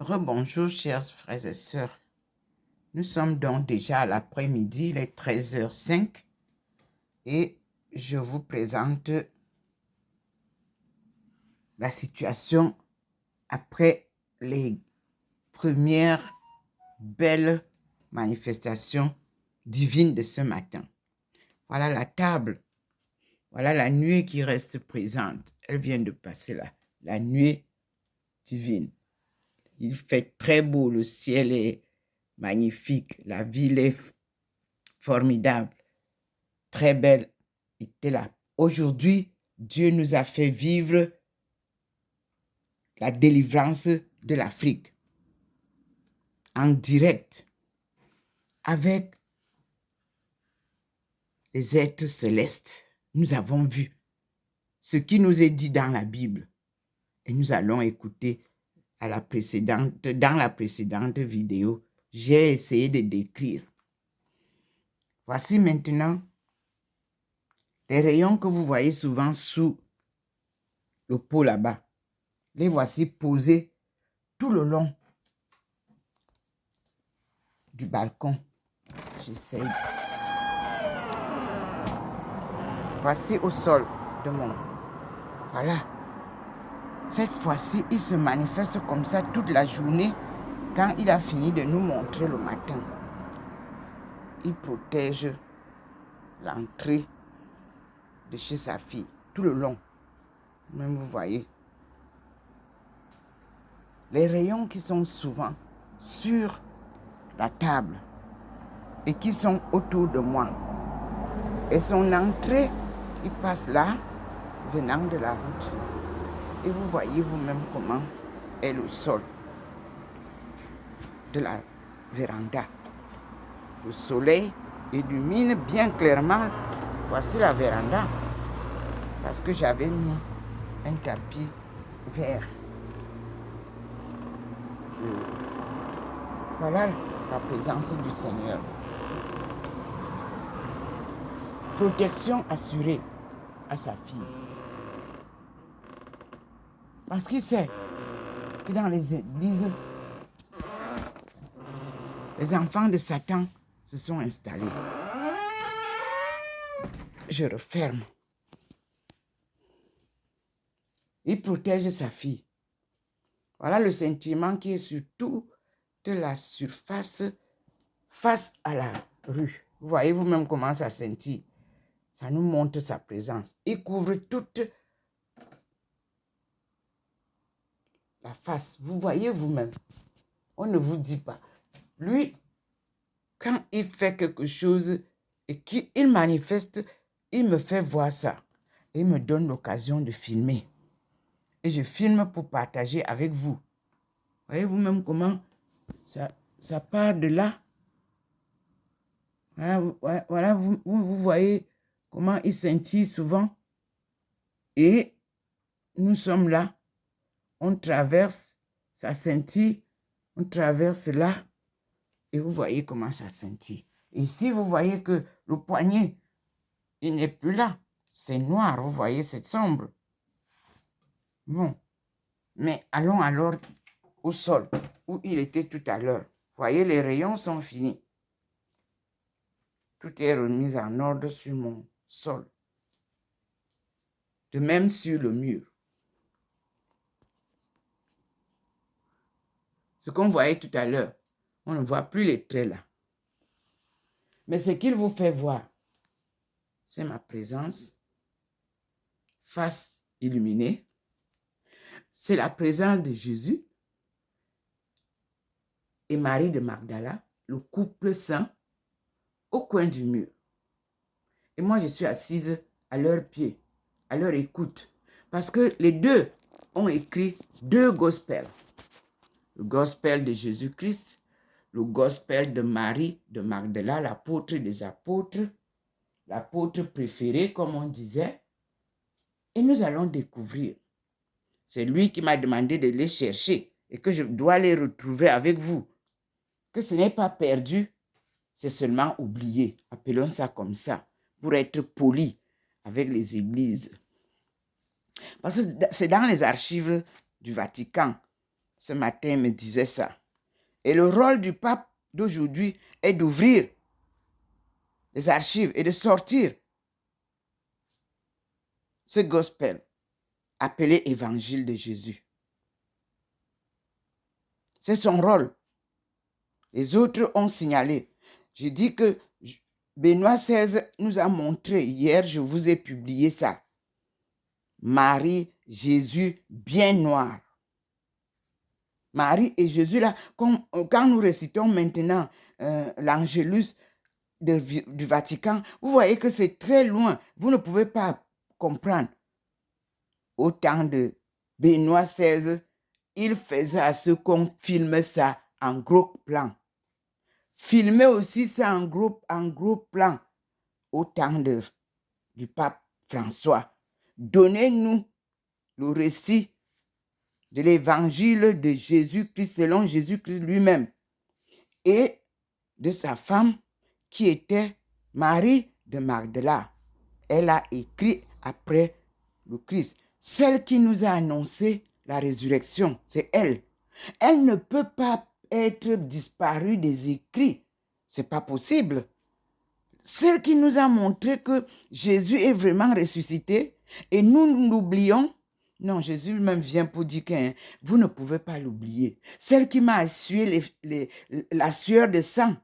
Rebonjour, chers frères et sœurs. Nous sommes donc déjà à l'après-midi, il est 13h05, et je vous présente la situation après les premières belles manifestations divines de ce matin. Voilà la table, voilà la nuée qui reste présente. Elle vient de passer là, la nuée divine. Il fait très beau, le ciel est magnifique, la ville est formidable, très belle. Était là. Aujourd'hui, Dieu nous a fait vivre la délivrance de l'Afrique en direct avec les êtres célestes. Nous avons vu ce qui nous est dit dans la Bible et nous allons écouter dans la précédente vidéo. J'ai essayé de décrire. Voici maintenant les rayons que vous voyez souvent sous le pot là-bas. Les voici posés tout le long du balcon. J'essaye. Voici au sol de mon... Voilà. Cette fois-ci, il se manifeste comme ça toute la journée quand il a fini de nous montrer le matin. Il protège l'entrée de chez sa fille tout le long. Même vous voyez. Les rayons qui sont souvent sur la table et qui sont autour de moi. Et son entrée, il passe là, venant de la route. Et vous voyez vous-même comment est le sol de la véranda. Le soleil illumine bien clairement. Voici la véranda. Parce que j'avais mis un tapis vert. Voilà la présence du Seigneur. Protection assurée à sa fille. Parce qu'il sait que dans les églises, les enfants de Satan se sont installés. Je referme. Il protège sa fille. Voilà le sentiment qui est sur toute la surface face à la rue. Vous voyez vous-même comment ça scintille. Ça nous montre sa présence. Il couvre toute la face. Vous voyez vous-même. On ne vous dit pas. Lui, quand il fait quelque chose et qu'il manifeste, il me fait voir ça. Et il me donne l'occasion de filmer. Et je filme pour partager avec vous. Voyez vous-même comment ça part de là. Voilà vous voyez comment il scintille souvent. Et nous sommes là. On traverse, ça scintille. On traverse là. Et vous voyez comment ça scintille. Ici, vous voyez que le poignet, il n'est plus là. C'est noir, vous voyez, c'est sombre. Bon. Mais allons alors au sol, où il était tout à l'heure. Vous voyez, les rayons sont finis. Tout est remis en ordre sur mon sol. De même sur le mur. Ce qu'on voyait tout à l'heure, on ne voit plus les traits là. Mais ce qu'il vous fait voir, c'est ma présence, face illuminée. C'est la présence de Jésus et Marie de Magdala, le couple saint, au coin du mur. Et moi, je suis assise à leurs pieds, à leur écoute. Parce que les deux ont écrit deux gospels. Le gospel de Jésus-Christ, le gospel de Marie de Magdala, l'apôtre des apôtres, l'apôtre préféré, comme on disait. Et nous allons découvrir. C'est lui qui m'a demandé de les chercher et que je dois les retrouver avec vous. Que ce n'est pas perdu, c'est seulement oublié. Appelons ça comme ça, pour être poli avec les églises. Parce que c'est dans les archives du Vatican. ce matin, il me disait ça. Et le rôle du pape d'aujourd'hui est d'ouvrir les archives et de sortir ce gospel appelé évangile de Jésus. C'est son rôle. Les autres ont signalé. Je dis que Benoît XVI nous a montré, hier je vous ai publié ça. Marie, Jésus, bien noir. Marie et Jésus, là, quand nous récitons maintenant l'Angélus du Vatican, vous voyez que c'est très loin. Vous ne pouvez pas comprendre. Au temps de Benoît XVI, il faisait à ce qu'on filme ça en gros plan. Filmer aussi ça en gros plan au temps du pape François. Donnez-nous le récit de l'évangile de Jésus-Christ selon Jésus-Christ lui-même et de sa femme qui était Marie de Magdala. Elle a écrit après le Christ. Celle qui nous a annoncé la résurrection, c'est elle. Elle ne peut pas être disparue des écrits. C'est pas possible. Celle qui nous a montré que Jésus est vraiment ressuscité et nous l'oublions. Non, Jésus même vient pour dire que vous ne pouvez pas l'oublier. Celle qui m'a essuyé la sueur de sang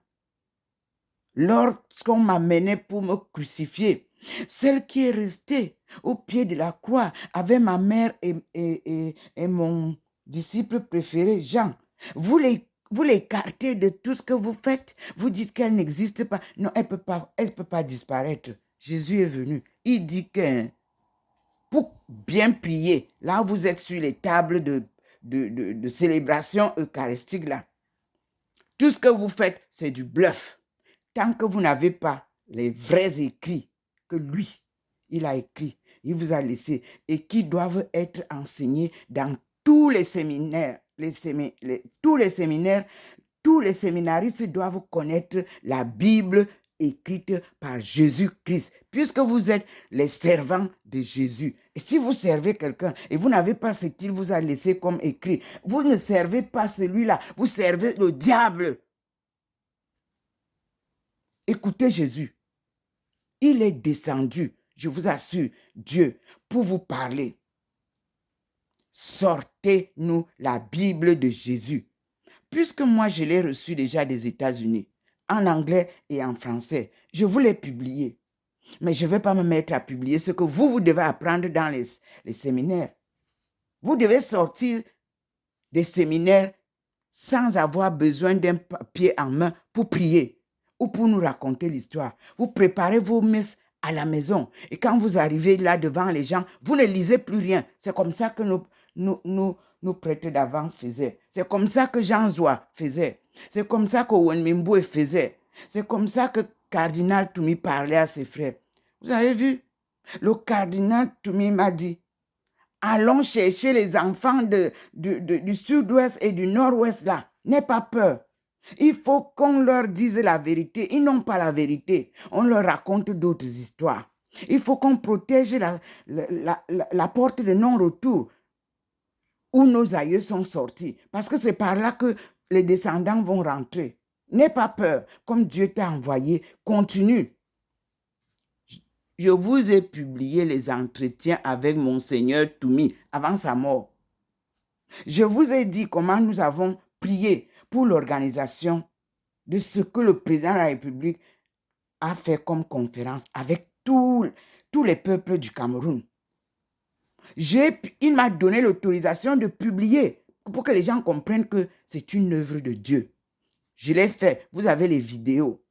lorsqu'on m'a mené pour me crucifier. Celle qui est restée au pied de la croix avec ma mère et mon disciple préféré, Jean. Vous l'écartez de tout ce que vous faites. Vous dites qu'elle n'existe pas. Non, elle peut pas disparaître. Jésus est venu. Il dit que pour bien prier, là vous êtes sur les tables de célébration eucharistique, là. Tout ce que vous faites, c'est du bluff. Tant que vous n'avez pas les vrais écrits que lui, il a écrit, il vous a laissé et qui doivent être enseignés dans tous les séminaires. Tous les séminaristes doivent connaître la Bible écrite par Jésus-Christ, puisque vous êtes les servants de Jésus. Et si vous servez quelqu'un et vous n'avez pas ce qu'il vous a laissé comme écrit, vous ne servez pas celui-là, vous servez le diable. Écoutez Jésus. Il est descendu, je vous assure, Dieu, pour vous parler. Sortez-nous la Bible de Jésus. Puisque moi, je l'ai reçu déjà des États-Unis, en anglais et en français, je vous l'ai publié. Mais je ne vais pas me mettre à publier ce que vous devez apprendre dans les séminaires. Vous devez sortir des séminaires sans avoir besoin d'un papier en main pour prier ou pour nous raconter l'histoire. Vous préparez vos messes à la maison. Et quand vous arrivez là devant les gens, vous ne lisez plus rien. C'est comme ça que nos prêtres d'avant faisaient. C'est comme ça que Jean Zoua faisait. C'est comme ça que Owen Mimboe faisait. C'est comme ça que Cardinal Toumi parlait à ses frères. Vous avez vu? Le cardinal Toumi m'a dit, allons chercher les enfants du sud-ouest et du nord-ouest là. N'aie pas peur. Il faut qu'on leur dise la vérité. Ils n'ont pas la vérité. On leur raconte d'autres histoires. Il faut qu'on protège la porte de non-retour où nos aïeux sont sortis. Parce que c'est par là que les descendants vont rentrer. N'aie pas peur. Comme Dieu t'a envoyé, continue. Je vous ai publié les entretiens avec Monseigneur Toumi avant sa mort. Je vous ai dit comment nous avons prié pour l'organisation de ce que le président de la République a fait comme conférence avec tous les peuples du Cameroun. Il m'a donné l'autorisation de publier pour que les gens comprennent que c'est une œuvre de Dieu. Je l'ai fait. Vous avez les vidéos.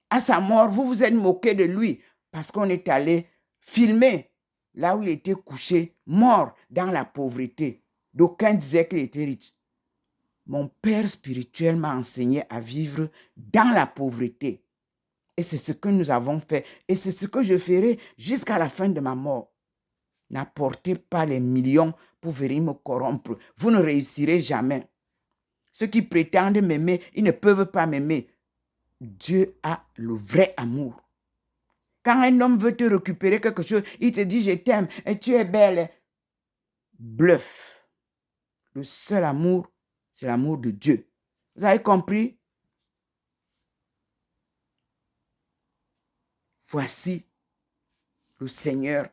À sa mort, vous vous êtes moqué de lui parce qu'on est allé filmer là où il était couché, mort dans la pauvreté. D'aucuns disaient qu'il était riche. Mon père spirituel m'a enseigné à vivre dans la pauvreté. Et c'est ce que nous avons fait. Et c'est ce que je ferai jusqu'à la fin de ma mort. N'apportez pas les millions pour venir me corrompre. Vous ne réussirez jamais. Ceux qui prétendent m'aimer, ils ne peuvent pas m'aimer. Dieu a le vrai amour. Quand un homme veut te récupérer quelque chose, il te dit « je t'aime et tu es belle ». Bluff. Le seul amour, c'est l'amour de Dieu. Vous avez compris? Voici le Seigneur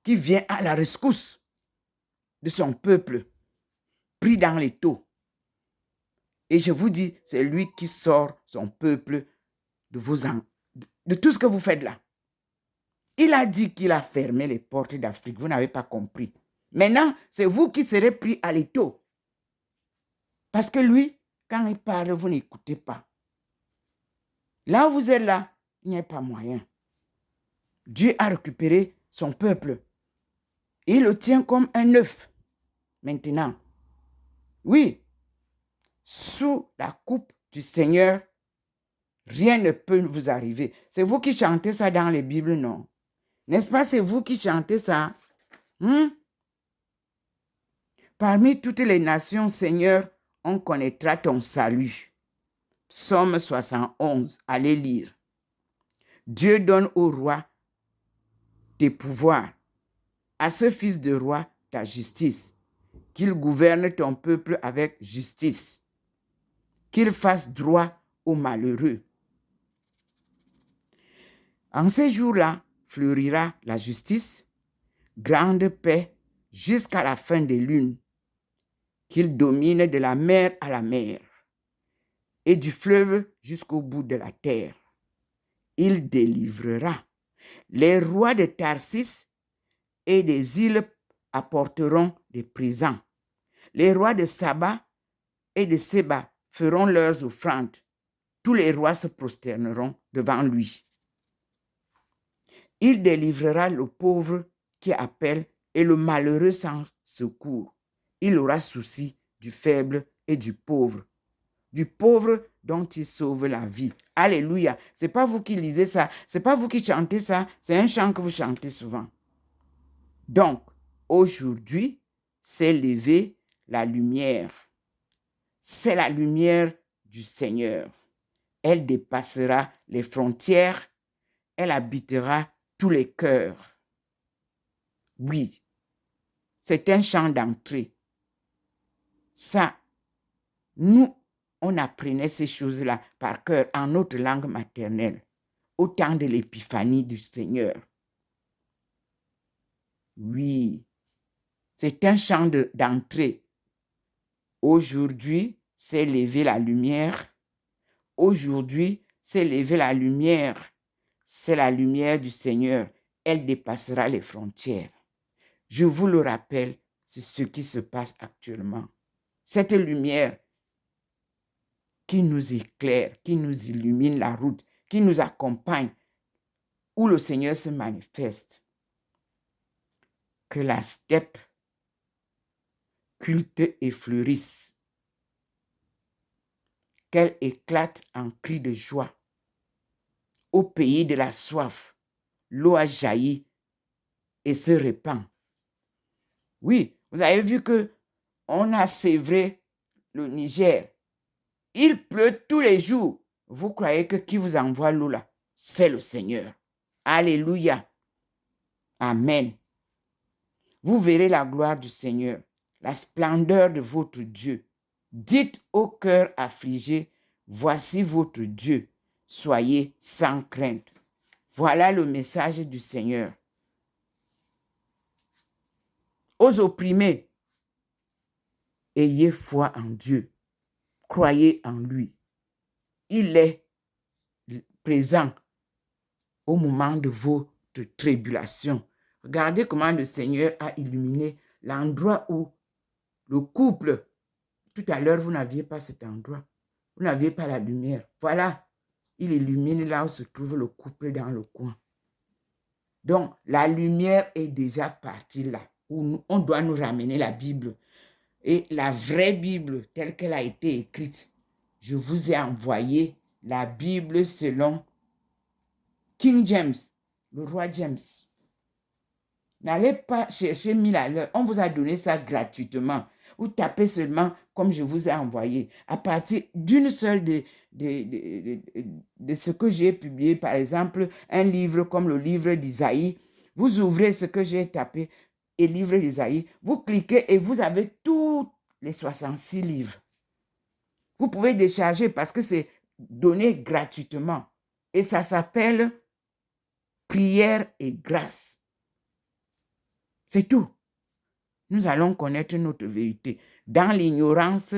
qui vient à la rescousse de son peuple, pris dans les taux. Et je vous dis, c'est lui qui sort son peuple de tout ce que vous faites là. Il a dit qu'il a fermé les portes d'Afrique. Vous n'avez pas compris. Maintenant, c'est vous qui serez pris à l'étau. Parce que lui, quand il parle, vous n'écoutez pas. Là où vous êtes là, il n'y a pas moyen. Dieu a récupéré son peuple. Il le tient comme un œuf. Maintenant, oui, sous la coupe du Seigneur, rien ne peut vous arriver. C'est vous qui chantez ça dans les Bibles, non? N'est-ce pas, c'est vous qui chantez ça? Parmi toutes les nations, Seigneur, on connaîtra ton salut. Psaume 71, allez lire. Dieu donne au roi tes pouvoirs, à ce fils de roi ta justice, qu'il gouverne ton peuple avec justice, qu'il fasse droit aux malheureux. En ces jours-là, fleurira la justice, grande paix jusqu'à la fin des lunes, qu'il domine de la mer à la mer et du fleuve jusqu'au bout de la terre. Il délivrera. Les rois de Tarsis et des îles apporteront des présents. Les rois de Saba et de Séba feront leurs offrandes. Tous les rois se prosterneront devant lui. Il délivrera le pauvre qui appelle et le malheureux sans secours. Il aura souci du faible et du pauvre dont il sauve la vie. Alléluia. Ce n'est pas vous qui lisez ça, ce n'est pas vous qui chantez ça, c'est un chant que vous chantez souvent. Donc, aujourd'hui, s'est levée la lumière. C'est la lumière du Seigneur. Elle dépassera les frontières, elle habitera tous les cœurs. Oui, c'est un chant d'entrée. Ça, nous, on apprenait ces choses-là par cœur en notre langue maternelle, au temps de l'épiphanie du Seigneur. Oui, c'est un chant d'entrée. Aujourd'hui, s'est levée la lumière. Aujourd'hui, s'est levée la lumière. C'est la lumière du Seigneur. Elle dépassera les frontières. Je vous le rappelle, c'est ce qui se passe actuellement. Cette lumière qui nous éclaire, qui nous illumine la route, qui nous accompagne, où le Seigneur se manifeste. Que la steppe culte et fleurisse. Qu'elle éclate en cris de joie. Au pays de la soif, l'eau a jailli et se répand. Oui, vous avez vu que on a sévré le Niger. Il pleut tous les jours. Vous croyez que qui vous envoie l'eau là? C'est le Seigneur. Alléluia. Amen. Vous verrez la gloire du Seigneur, la splendeur de votre Dieu. Dites au cœur affligé, voici votre Dieu. Soyez sans crainte. Voilà le message du Seigneur. Aux opprimés, ayez foi en Dieu. Croyez en lui. Il est présent au moment de votre tribulation. Regardez comment le Seigneur a illuminé l'endroit où le couple, tout à l'heure, vous n'aviez pas cet endroit. Vous n'aviez pas la lumière. Voilà, il illumine là où se trouve le couple dans le coin. Donc, la lumière est déjà partie là, où on doit nous ramener la Bible. Et la vraie Bible, telle qu'elle a été écrite, je vous ai envoyé la Bible selon King James, le roi James. N'allez pas chercher 1000 à l'heure. On vous a donné ça gratuitement. Vous tapez seulement comme je vous ai envoyé. À partir d'une seule de ce que j'ai publié, par exemple, un livre comme le livre d'Isaïe, vous ouvrez ce que j'ai tapé et livre d'Isaïe, vous cliquez et vous avez toutes les 66 livres. Vous pouvez décharger parce que c'est donné gratuitement. Et ça s'appelle prière et grâce. C'est tout. Nous allons connaître notre vérité. Dans l'ignorance,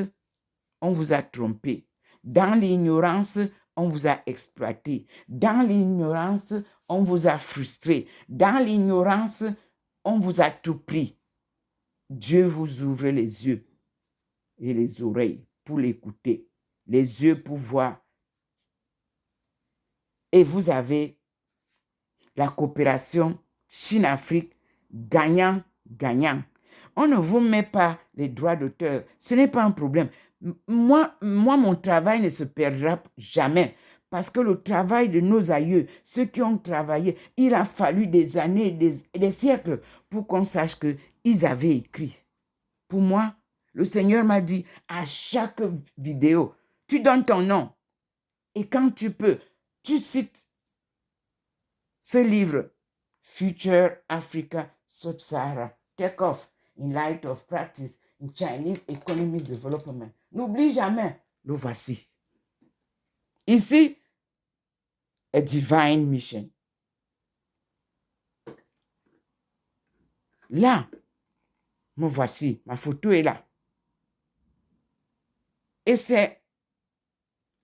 on vous a trompé. Dans l'ignorance, on vous a exploité. Dans l'ignorance, on vous a frustré. Dans l'ignorance, on vous a tout pris. Dieu vous ouvre les yeux et les oreilles pour l'écouter, les yeux pour voir. Et vous avez la coopération Chine-Afrique gagnant-gagnant. On ne vous met pas les droits d'auteur. Ce n'est pas un problème. Moi, mon travail ne se perdra jamais. Parce que le travail de nos aïeux, ceux qui ont travaillé, il a fallu des années, des siècles pour qu'on sache qu'ils avaient écrit. Pour moi, le Seigneur m'a dit, à chaque vidéo, tu donnes ton nom. Et quand tu peux, tu cites ce livre, Future Africa Sub-Sahara, Take Off in Light of Practice in Chinese Economic Development. N'oublie jamais, le voici. Ici, a divine mission. Là, me voici, ma photo est là. Et c'est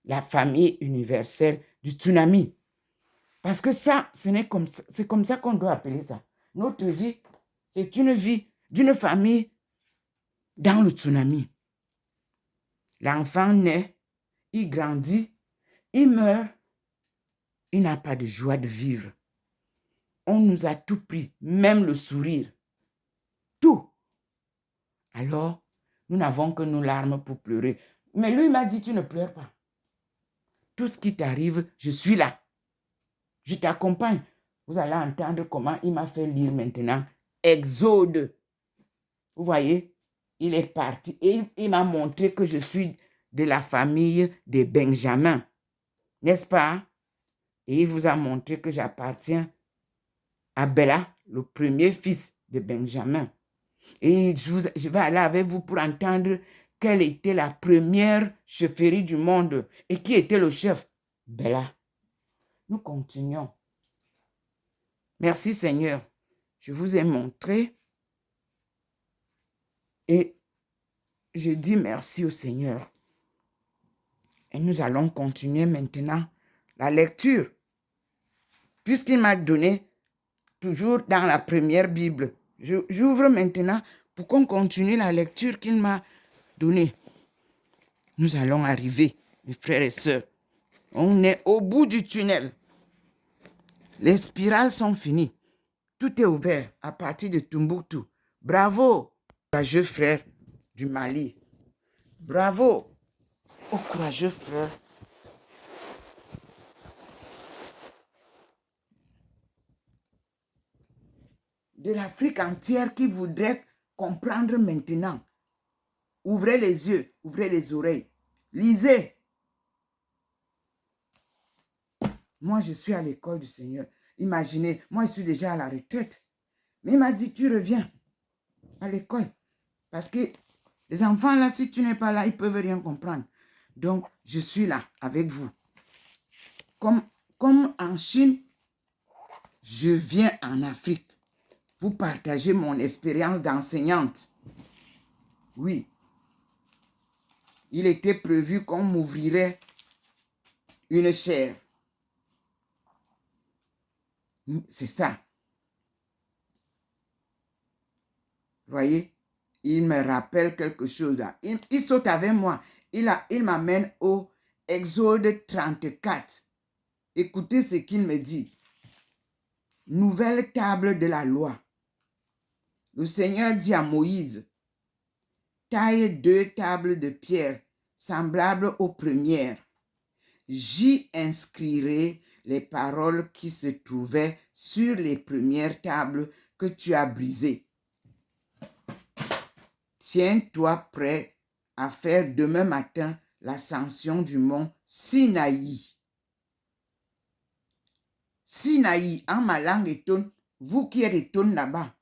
la famille universelle du tsunami. Parce que ça, c'est comme ça qu'on doit appeler ça. Notre vie, c'est une vie d'une famille dans le tsunami. L'enfant naît, il grandit, il meurt, il n'a pas de joie de vivre. On nous a tout pris, même le sourire. Tout. Alors, nous n'avons que nos larmes pour pleurer. Mais lui m'a dit, tu ne pleures pas. Tout ce qui t'arrive, je suis là. Je t'accompagne. Vous allez entendre comment il m'a fait lire maintenant Exode. Vous voyez, il est parti et il m'a montré que je suis de la famille des Benjamins. N'est-ce pas? Et il vous a montré que j'appartiens à Bela, le premier fils de Benjamin. Et je vais aller avec vous pour entendre quelle était la première chefferie du monde et qui était le chef. Bela. Nous continuons. Merci Seigneur. Je vous ai montré et je dis merci au Seigneur. Et nous allons continuer maintenant la lecture. Puisqu'il m'a donné toujours dans la première Bible. J'ouvre maintenant pour qu'on continue la lecture qu'il m'a donnée. Nous allons arriver, mes frères et sœurs. On est au bout du tunnel. Les spirales sont finies. Tout est ouvert à partir de Tombouctou. Bravo, courageux frère du Mali. Bravo aux courageux frères de l'Afrique entière qui voudraient comprendre maintenant. Ouvrez les yeux, ouvrez les oreilles. Lisez. Moi, je suis à l'école du Seigneur. Imaginez, moi, je suis déjà à la retraite. Mais il m'a dit, tu reviens à l'école. Parce que les enfants, là, si tu n'es pas là, ils ne peuvent rien comprendre. Donc, je suis là avec vous. Comme en Chine, je viens en Afrique. Vous partagez mon expérience d'enseignante. Oui. Il était prévu qu'on m'ouvrirait une chaire. C'est ça. Vous voyez, il me rappelle quelque chose là. Il saute avec moi. Il m'amène au Exode 34. Écoutez ce qu'il me dit. Nouvelle table de la loi. Le Seigneur dit à Moïse, taille 2 tables de pierre semblables aux premières. J'y inscrirai les paroles qui se trouvaient sur les premières tables que tu as brisées. Tiens-toi prêt à faire demain matin l'ascension du mont Sinaï. Sinaï, en ma langue étonne, vous qui êtes étonne là-bas,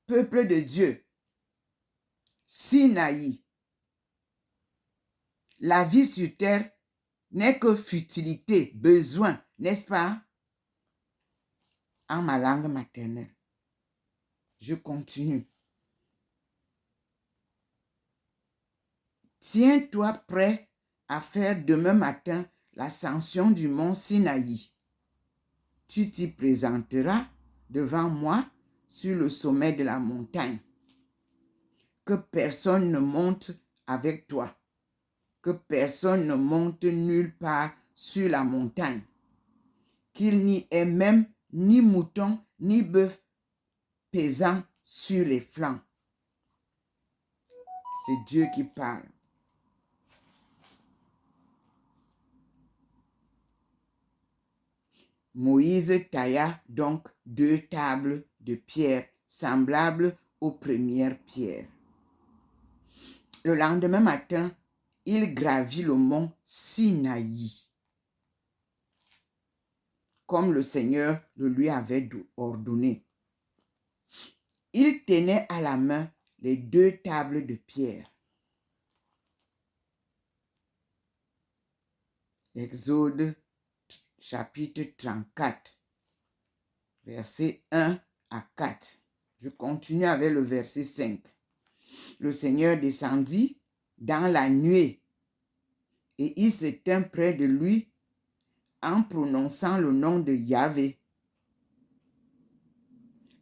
peuple de Dieu. Sinaï, La vie sur terre n'est que futilité, besoin, n'est-ce pas? En ma langue maternelle. Je continue. Tiens-toi prêt à faire demain matin l'ascension du mont Sinaï. Tu t'y présenteras devant moi sur le sommet de la montagne. Que personne ne monte avec toi. Que personne ne monte nulle part sur la montagne. Qu'il n'y ait même ni mouton ni bœuf pesant sur les flancs. C'est Dieu qui parle. Moïse tailla donc 2 tables de pierre semblables aux premières pierres. Le lendemain matin, il gravit le mont Sinaï, comme le Seigneur le lui avait ordonné. Il tenait à la main les 2 tables de pierre. Exode chapitre 34, versets 1 à 4. Je continue avec le verset 5. Le Seigneur descendit dans la nuée et il se tint près de lui en prononçant le nom de Yahvé.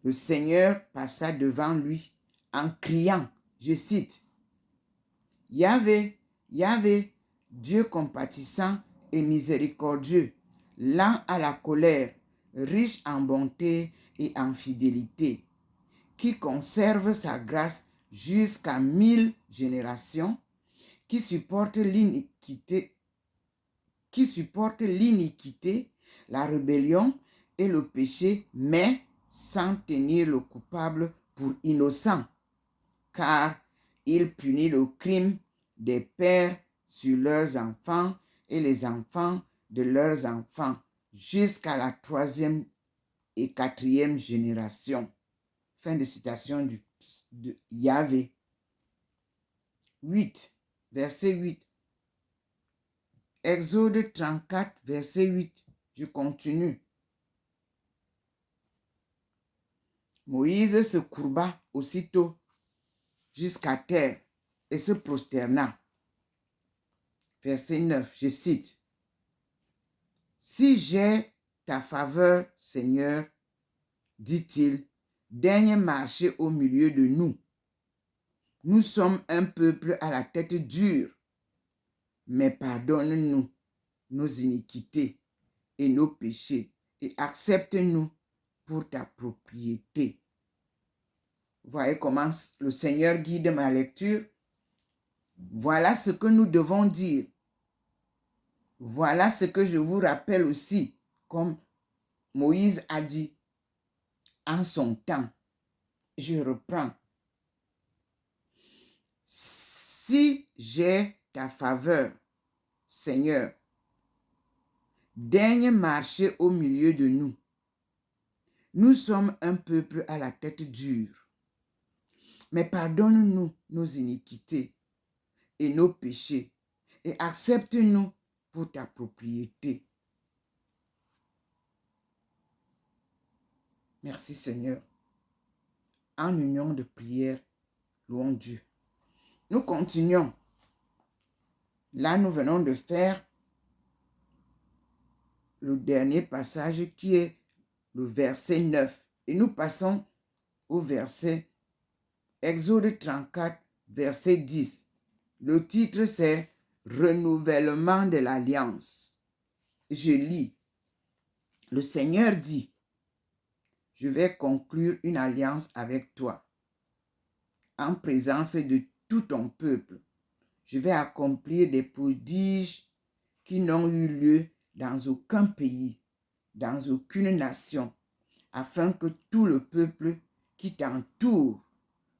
Le Seigneur passa devant lui en criant, je cite, « Yahvé, Yahvé, Dieu compatissant et miséricordieux, lent à la colère, riche en bonté et en fidélité, qui conserve sa grâce jusqu'à 1000 générations, qui supporte l'iniquité, la rébellion et le péché, mais sans tenir le coupable pour innocent, car il punit le crime des pères sur leurs enfants et les enfants de leurs enfants, jusqu'à la 3e et 4e génération. » Fin de citation de Yahvé. 8, verset 8. Exode 34, verset 8. Je continue. Moïse se courba aussitôt jusqu'à terre et se prosterna. Verset 9, je cite. « Si j'ai ta faveur, Seigneur, dit-il, daigne marcher au milieu de nous. Nous sommes un peuple à la tête dure, mais pardonne-nous nos iniquités et nos péchés et accepte-nous pour ta propriété. » Voyez comment le Seigneur guide ma lecture. Voilà ce que nous devons dire. Voilà ce que je vous rappelle aussi, comme Moïse a dit en son temps. Je reprends. Si j'ai ta faveur, Seigneur, daigne marcher au milieu de nous. Nous sommes un peuple à la tête dure, mais pardonne-nous nos iniquités et nos péchés et accepte-nous pour ta propriété. Merci Seigneur. En union de prière, louons Dieu. Nous continuons. Là, nous venons de faire le dernier passage qui est le verset 9. Et nous passons au verset Exode 34, verset 10. Le titre, c'est « Renouvellement de l'alliance ». Je lis. Le Seigneur dit, « Je vais conclure une alliance avec toi en présence de tout ton peuple. Je vais accomplir des prodiges qui n'ont eu lieu dans aucun pays, dans aucune nation, afin que tout le peuple qui t'entoure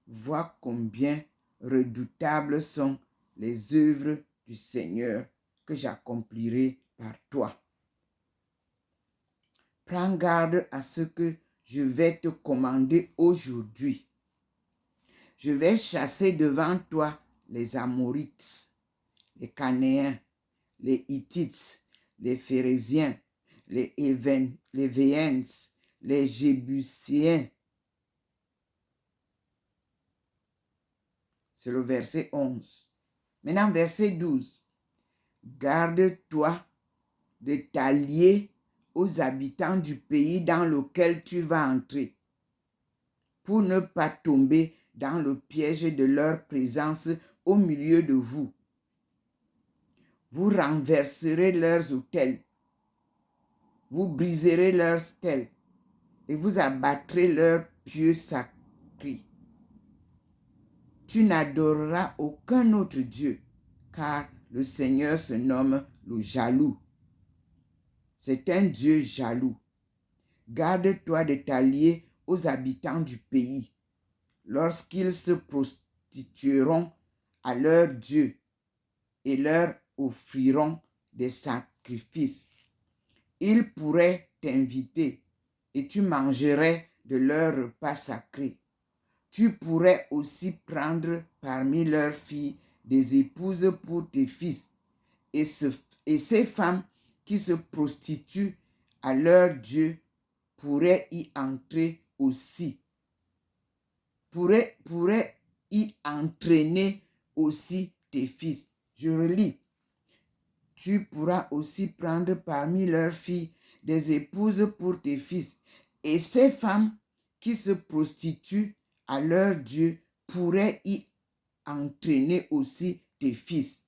voit combien redoutables sont les œuvres du Seigneur que j'accomplirai par toi. Prends garde à ce que je vais te commander aujourd'hui. Je vais chasser devant toi les Amorites, les Canéens, les Hittites, les Phérésiens, les Véens, les Jébusiens. C'est le verset 11. Maintenant, verset 12. Garde-toi de t'allier aux habitants du pays dans lequel tu vas entrer, pour ne pas tomber dans le piège de leur présence au milieu de vous. Vous renverserez leurs autels, vous briserez leurs stèles et vous abattrez leurs pieux sacrés. Tu n'adoreras aucun autre Dieu, car le Seigneur se nomme le jaloux. C'est un Dieu jaloux. Garde-toi de t'allier aux habitants du pays lorsqu'ils se prostitueront à leur Dieu et leur offriront des sacrifices. Ils pourraient t'inviter et tu mangerais de leurs repas sacrés. Tu pourrais aussi prendre parmi leurs filles des épouses pour tes fils. Et ces femmes qui se prostituent à leur Dieu pourraient y entrer aussi. Pourraient y entraîner aussi tes fils. Je relis. Tu pourras aussi prendre parmi leurs filles des épouses pour tes fils. Et ces femmes qui se prostituent à leur Dieu pourraient y entraîner aussi tes fils.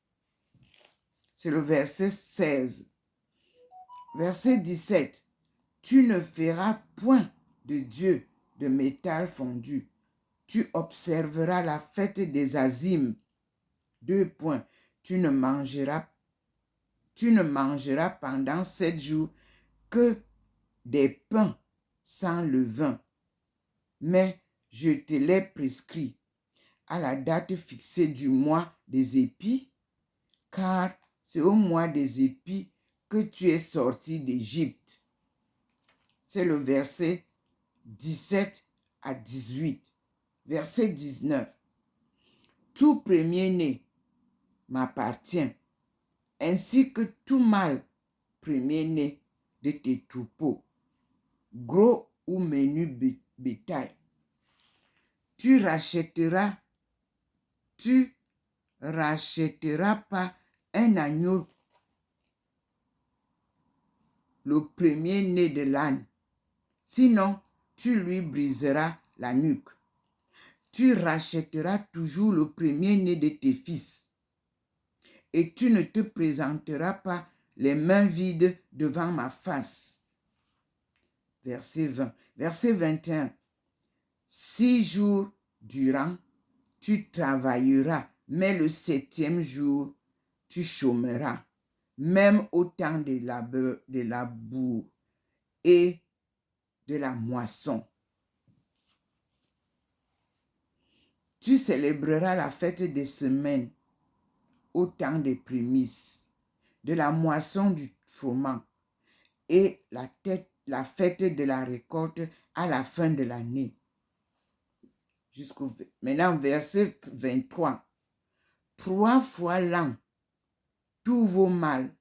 C'est le verset 16. Verset 17. Tu ne feras point de Dieu de métal fondu. Tu observeras la fête des Azimes. 2 points. Tu ne mangeras pendant 7 jours que des pains sans levain. Mais je te l'ai prescrit à la date fixée du mois des épis, car c'est au mois des épis que tu es sorti d'Égypte. C'est le verset 17 à 18. Verset 19. Tout premier-né m'appartient, ainsi que tout mâle premier-né de tes troupeaux, gros ou menu bétail. Tu rachèteras pas un agneau, le premier-né de l'âne, sinon tu lui briseras la nuque. Tu rachèteras toujours le premier-né de tes fils, et tu ne te présenteras pas les mains vides devant ma face. Verset 20. Verset 21. 6 jours durant, tu travailleras, mais le 7e jour, tu chômeras, même au temps de labour et de la moisson. Tu célébreras la fête des semaines au temps des prémices, de la moisson du froment et la fête de la récolte à la fin de l'année. Maintenant, verset 23. 3 fois l'an, tous vos mâles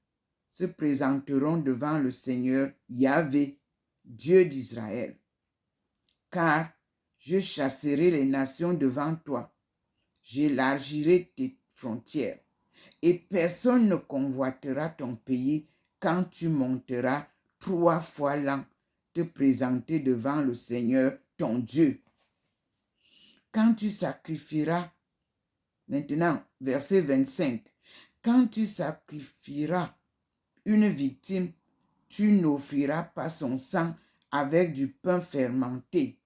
se présenteront devant le Seigneur Yahvé, Dieu d'Israël. Car je chasserai les nations devant toi, j'élargirai tes frontières, et personne ne convoitera ton pays quand tu monteras 3 fois l'an te présenter devant le Seigneur ton Dieu. Quand tu sacrifieras, maintenant, verset 25, quand tu sacrifieras une victime, tu n'offriras pas son sang avec du pain fermenté.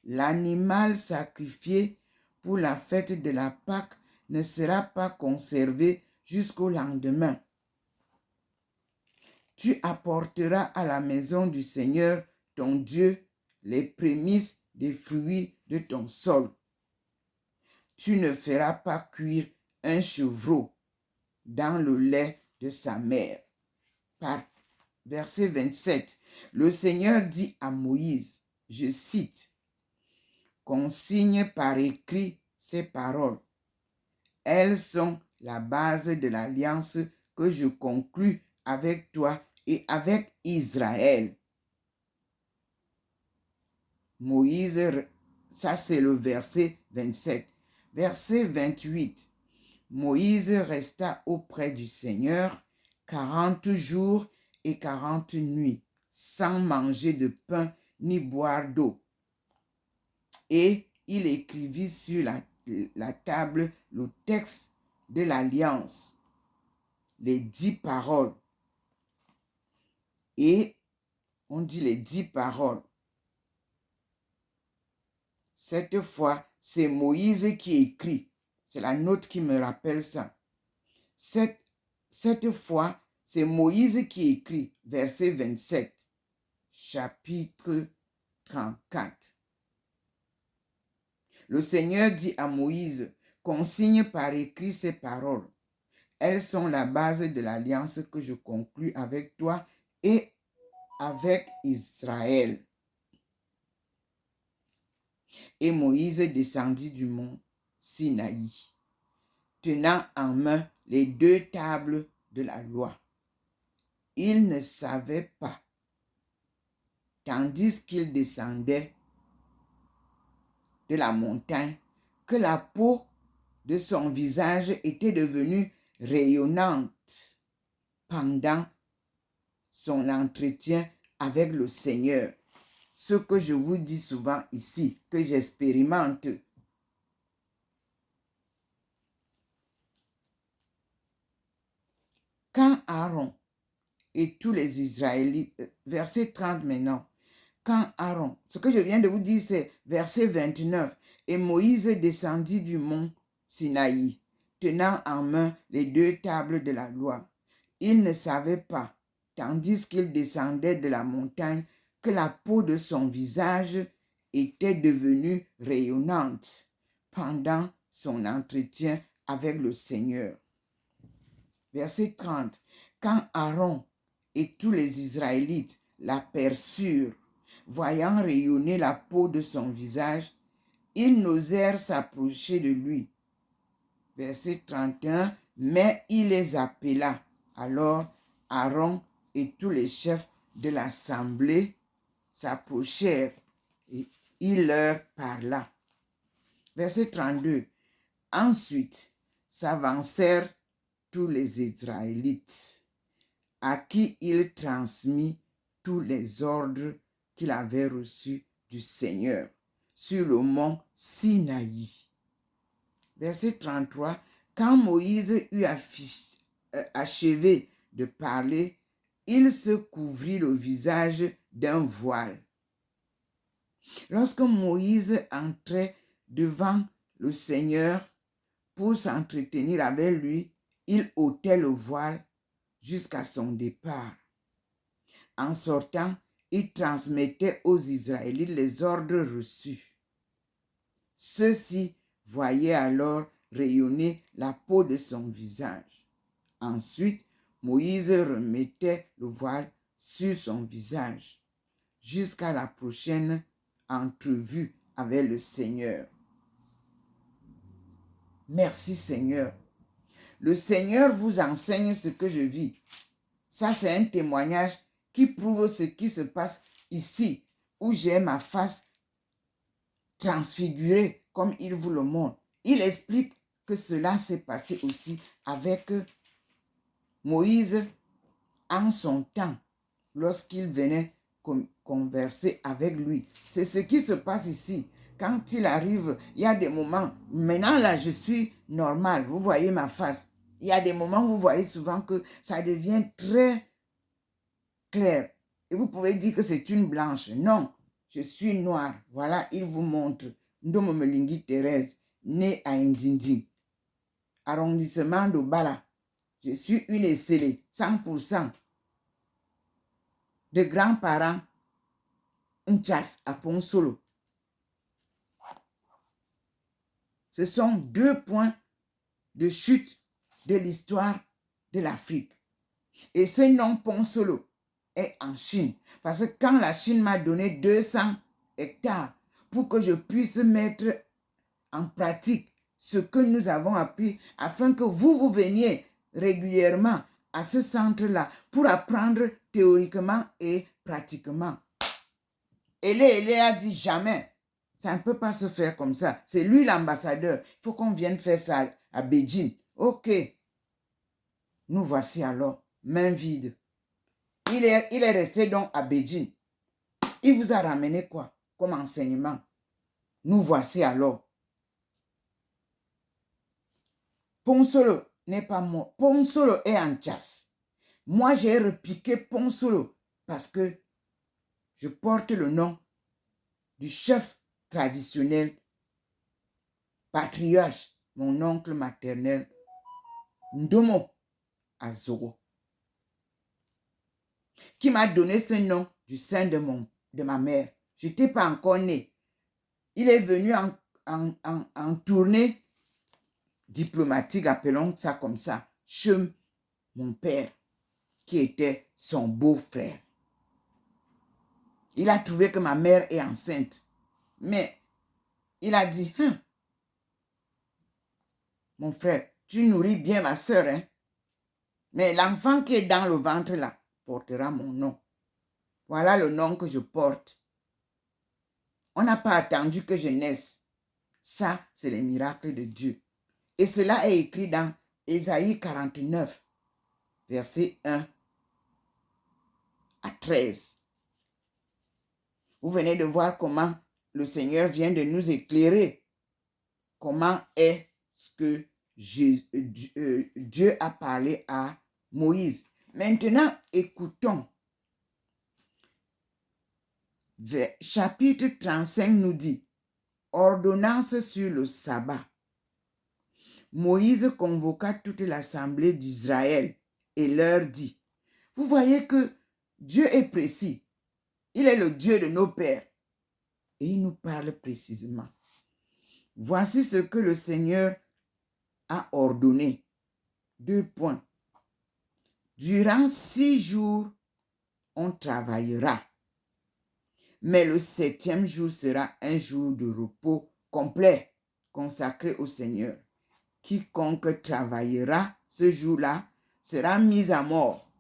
L'animal sacrifié pour la fête de la Pâque ne sera pas conservé jusqu'au lendemain. Tu apporteras à la maison du Seigneur ton Dieu les prémices des fruits de ton sol. Tu ne feras pas cuire un chevreau dans le lait de sa mère. Verset 27. Le Seigneur dit à Moïse, je cite, « Consigne par écrit ces paroles. Elles sont la base de l'alliance que je conclus avec toi et avec Israël. Moïse, ça c'est le verset 27. Verset 28. Moïse resta auprès du Seigneur 40 jours et 40 nuits, sans manger de pain ni boire d'eau. Et il écrivit sur la table le texte de l'alliance, les 10 paroles. Et on dit les 10 paroles. Cette fois, c'est Moïse qui écrit. C'est la note qui me rappelle ça. Cette fois, c'est Moïse qui écrit, verset 27, chapitre 34. Le Seigneur dit à Moïse, consigne par écrit ces paroles. Elles sont la base de l'alliance que je conclus avec toi et avec Israël. Et Moïse descendit du mont Sinaï, tenant en main les 2 tables de la loi. Il ne savait pas, tandis qu'il descendait de la montagne, que la peau de son visage était devenue rayonnante pendant son entretien avec le Seigneur. Ce que je vous dis souvent ici, que j'expérimente. Quand Aaron et tous les Israélites, verset 30 maintenant, quand Aaron, ce que je viens de vous dire, c'est verset 29, et Moïse descendit du mont Sinaï, tenant en main les 2 tables de la loi. Il ne savait pas, tandis qu'il descendait de la montagne, que la peau de son visage était devenue rayonnante pendant son entretien avec le Seigneur. Verset 30. Quand Aaron et tous les Israélites l'aperçurent, voyant rayonner la peau de son visage, ils n'osèrent s'approcher de lui. Verset 31. Mais il les appela. Alors Aaron et tous les chefs de l'assemblée s'approchèrent et il leur parla. Verset 32. Ensuite s'avancèrent tous les Israélites, à qui il transmit tous les ordres qu'il avait reçus du Seigneur sur le mont Sinaï. Verset 33. Quand Moïse eut achevé de parler, il se couvrit le visage d'un voile. Lorsque Moïse entrait devant le Seigneur pour s'entretenir avec lui, il ôtait le voile jusqu'à son départ. En sortant, il transmettait aux Israélites les ordres reçus. Ceux-ci voyaient alors rayonner la peau de son visage. Ensuite, Moïse remettait le voile sur son visage jusqu'à la prochaine entrevue avec le Seigneur. Merci Seigneur. Le Seigneur vous enseigne ce que je vis. Ça, c'est un témoignage qui prouve ce qui se passe ici, où j'ai ma face transfigurée comme il vous le montre. Il explique que cela s'est passé aussi avec Moïse en son temps, lorsqu'il venait converser avec lui. C'est ce qui se passe ici. Quand il arrive, il y a des moments, maintenant là, je suis normal, vous voyez ma face. Il y a des moments où vous voyez souvent que ça devient très clair. Et vous pouvez dire que c'est une blanche. Non, je suis noire. Voilà, il vous montre. Ndomo Melingi Thérèse, née à Indindi. Arrondissement de Bala. Je suis une esselée, 100%. De grands-parents, Nchas à Ponsolo. Ce sont 2 points de chute de l'histoire de l'Afrique. Et ce nom Ponsolo est en Chine. Parce que quand la Chine m'a donné 200 hectares pour que je puisse mettre en pratique ce que nous avons appris afin que vous veniez régulièrement à ce centre-là pour apprendre théoriquement et pratiquement. Elle a dit jamais. Ça ne peut pas se faire comme ça. C'est lui l'ambassadeur. Il faut qu'on vienne faire ça à Beijing. Ok. Nous voici alors, main vide. Il est resté donc à Beijing. Il vous a ramené quoi comme enseignement? Nous voici alors. Ponsolo n'est pas mort. Ponsolo est en chasse. Moi, j'ai repiqué Ponsolo parce que je porte le nom du chef traditionnel, patriarche, mon oncle maternel, Ndomo Azoro, qui m'a donné ce nom du sein de ma mère. Je n'étais pas encore né. Il est venu en tournée diplomatique, appelons ça comme ça, chez mon père, qui était son beau-frère. Il a trouvé que ma mère est enceinte. Mais il a dit, mon frère, tu nourris bien ma soeur, hein? Mais l'enfant qui est dans le ventre là portera mon nom. Voilà le nom que je porte. On n'a pas attendu que je naisse. Ça, c'est les miracles de Dieu. Et cela est écrit dans Ésaïe 49, versets 1 à 13. Vous venez de voir comment le Seigneur vient de nous éclairer. Comment est-ce que Dieu a parlé à Moïse. Maintenant, écoutons. Chapitre 35 nous dit, ordonnance sur le sabbat. Moïse convoqua toute l'assemblée d'Israël et leur dit, vous voyez que Dieu est précis. Il est le Dieu de nos pères. Et il nous parle précisément. Voici ce que le Seigneur a ordonné. 2 points. Durant 6 jours, on travaillera. Mais le 7e jour sera un jour de repos complet, consacré au Seigneur. Quiconque travaillera ce jour-là sera mis à mort.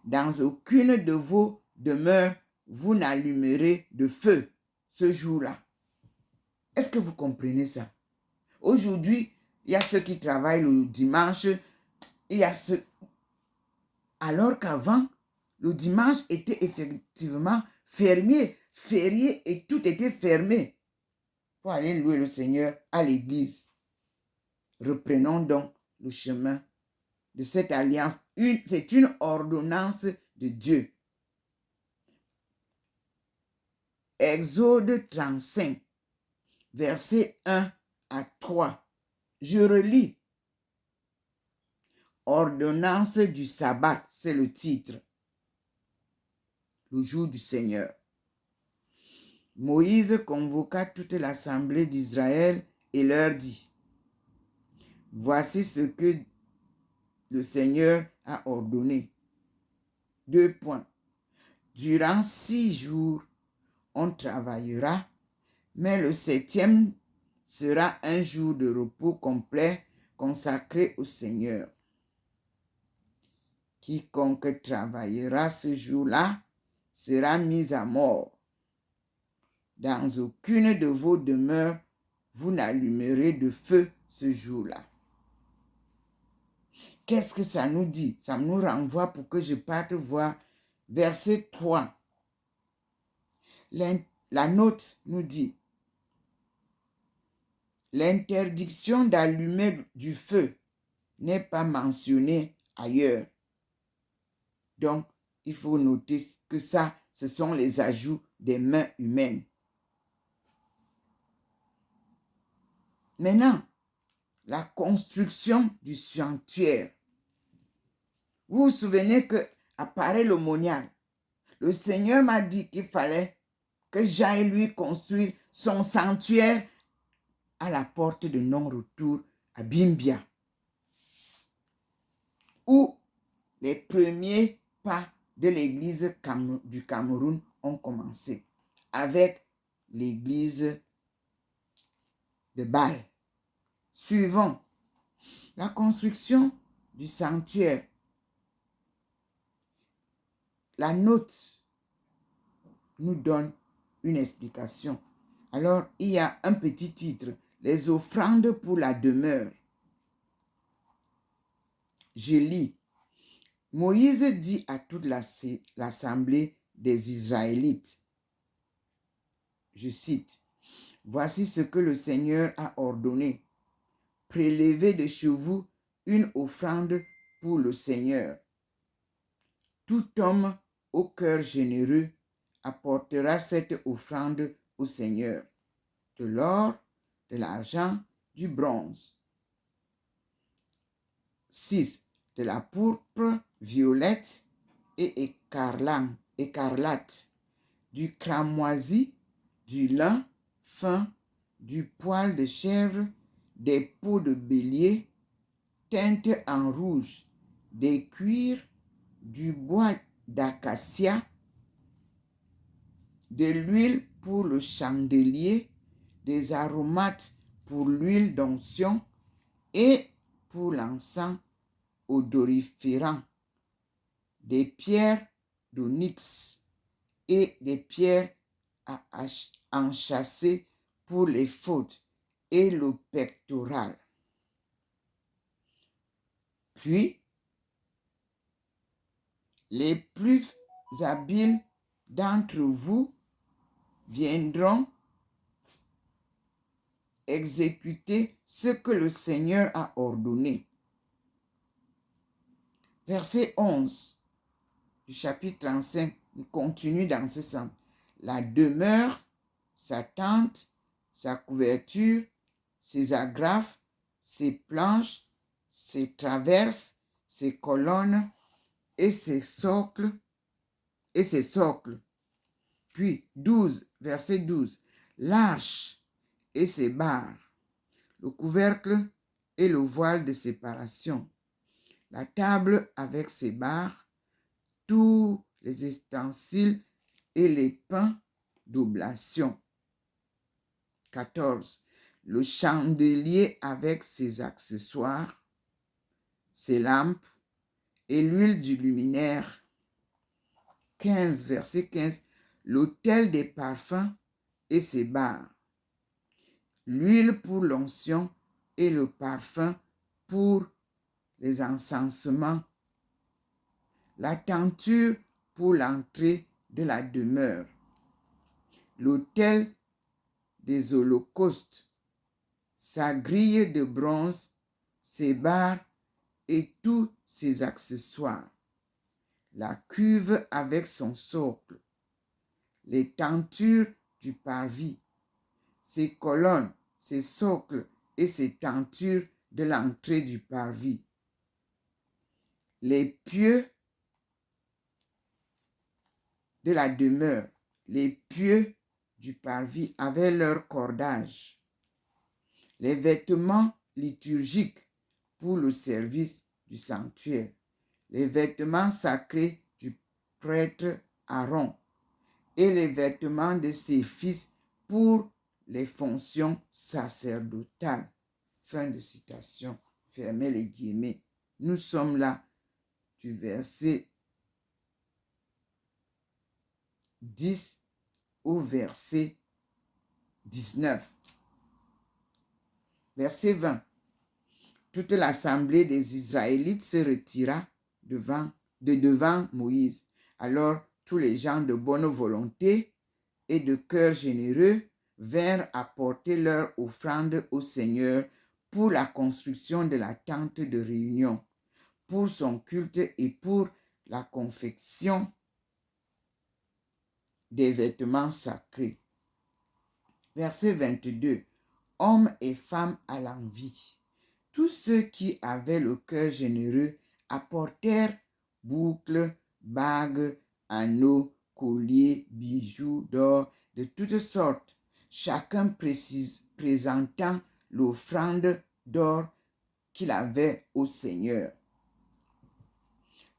Dans aucune de vos demeures, vous n'allumerez de feu ce jour-là. Est-ce que vous comprenez ça? Aujourd'hui, il y a ceux qui travaillent le dimanche, il y a ceux... Alors qu'avant, le dimanche était effectivement férié et tout était fermé pour aller louer le Seigneur à l'église. Reprenons donc le chemin de cette alliance. C'est une ordonnance de Dieu. Exode 35, versets 1 à 3. Je relis. Ordonnance du sabbat, c'est le titre. Le jour du Seigneur. Moïse convoqua toute l'assemblée d'Israël et leur dit, voici ce que le Seigneur a ordonné. 2 points. Durant 6 jours, on travaillera, mais le 7e sera un jour de repos complet consacré au Seigneur. Quiconque travaillera ce jour-là sera mis à mort. Dans aucune de vos demeures, vous n'allumerez de feu ce jour-là. Qu'est-ce que ça nous dit? Ça nous renvoie pour que je parte voir verset 3. La note nous dit, l'interdiction d'allumer du feu n'est pas mentionnée ailleurs. Donc, il faut noter que ça, ce sont les ajouts des mains humaines. Maintenant, la construction du sanctuaire. Vous vous souvenez qu'apparaît le monial. Le Seigneur m'a dit qu'il fallait que j'aille lui construire son sanctuaire à la porte de non-retour à Bimbia, où les premiers pas de l'église du Cameroun ont commencé, avec l'église de Bâle. Suivons. La construction du sanctuaire. La note nous donne une explication. Alors, il y a un petit titre. Les offrandes pour la demeure. Je lis. Moïse dit à toute l'assemblée des Israélites, je cite, « Voici ce que le Seigneur a ordonné. Prélevez de chez vous une offrande pour le Seigneur. Tout homme au cœur généreux apportera cette offrande au Seigneur. De l'or, de l'argent, du bronze. 6. De la pourpre violette et écarlate, du cramoisi, du lin fin, du poil de chèvre, des peaux de bélier teintes en rouge, des cuirs, du bois d'acacia, de l'huile pour le chandelier, des aromates pour l'huile d'onction et pour l'encens odoriférant, des pierres d'onyx et des pierres à enchâsser pour les fautes et le pectoral. Puis, les plus habiles d'entre vous viendront exécuter ce que le Seigneur a ordonné. Verset 11 du chapitre 35, on continue dans ce sens. La demeure, sa tente, sa couverture, ses agrafes, ses planches, ses traverses, ses colonnes et ses socles. Puis 12, verset 12, l'arche et ses barres, le couvercle et le voile de séparation, la table avec ses barres, tous les ustensiles et les pains d'oblation. 14. Le chandelier avec ses accessoires, ses lampes et l'huile du luminaire. 15, verset 15. L'autel des parfums et ses barres. L'huile pour l'onction et le parfum pour les encensements. La tenture pour l'entrée de la demeure. L'autel des holocaustes. Sa grille de bronze, ses barres et tous ses accessoires. La cuve avec son socle. Les tentures du parvis. Ses colonnes, ses socles et ses tentures de l'entrée du parvis. Les pieux de la demeure, les pieux du parvis avaient leur cordage. Les vêtements liturgiques pour le service du sanctuaire. Les vêtements sacrés du prêtre Aaron et les vêtements de ses fils pour les fonctions sacerdotales. Fin de citation. Fermez les guillemets. Nous sommes là du verset 10 au verset 19. Verset 20. Toute l'assemblée des Israélites se retira devant Moïse. Alors tous les gens de bonne volonté et de cœur généreux vinrent apporter leur offrande au Seigneur pour la construction de la tente de réunion, pour son culte et pour la confection des vêtements sacrés. Verset 22. Hommes et femmes à l'envie. Tous ceux qui avaient le cœur généreux apportèrent boucles, bagues, anneaux, colliers, bijoux d'or de toutes sortes, chacun présentant l'offrande d'or qu'il avait au Seigneur.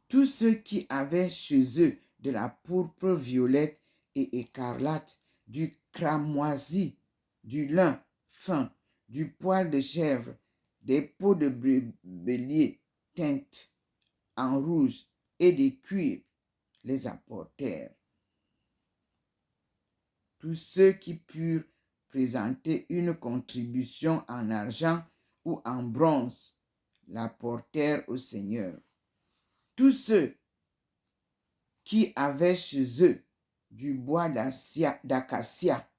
Tous ceux qui avaient chez eux de la pourpre violette et écarlate, du cramoisi, du lin fin, du poil de chèvre des peaux de bélier teintes en rouge et des cuirs les apportèrent. Tous ceux qui purent présenter une contribution en argent ou en bronze l'apportèrent au Seigneur. Tous ceux qui avaient chez eux du bois d'acacia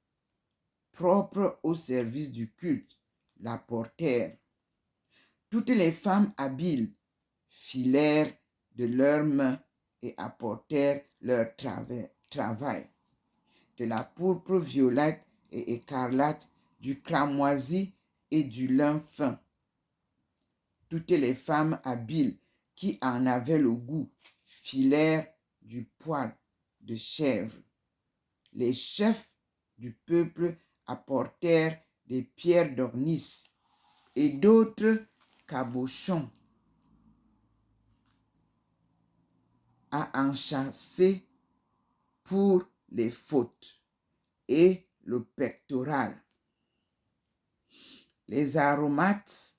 propre au service du culte l'apportèrent. Toutes les femmes habiles filèrent de leurs mains et apportèrent leur travail. De la pourpre violette et écarlate, du cramoisi et du lin fin. Toutes les femmes habiles qui en avaient le goût filèrent du poil de chèvre. Les chefs du peuple apportèrent des pierres d'ornis et d'autres cabochons à enchâsser pour les fautes et le pectoral, les aromates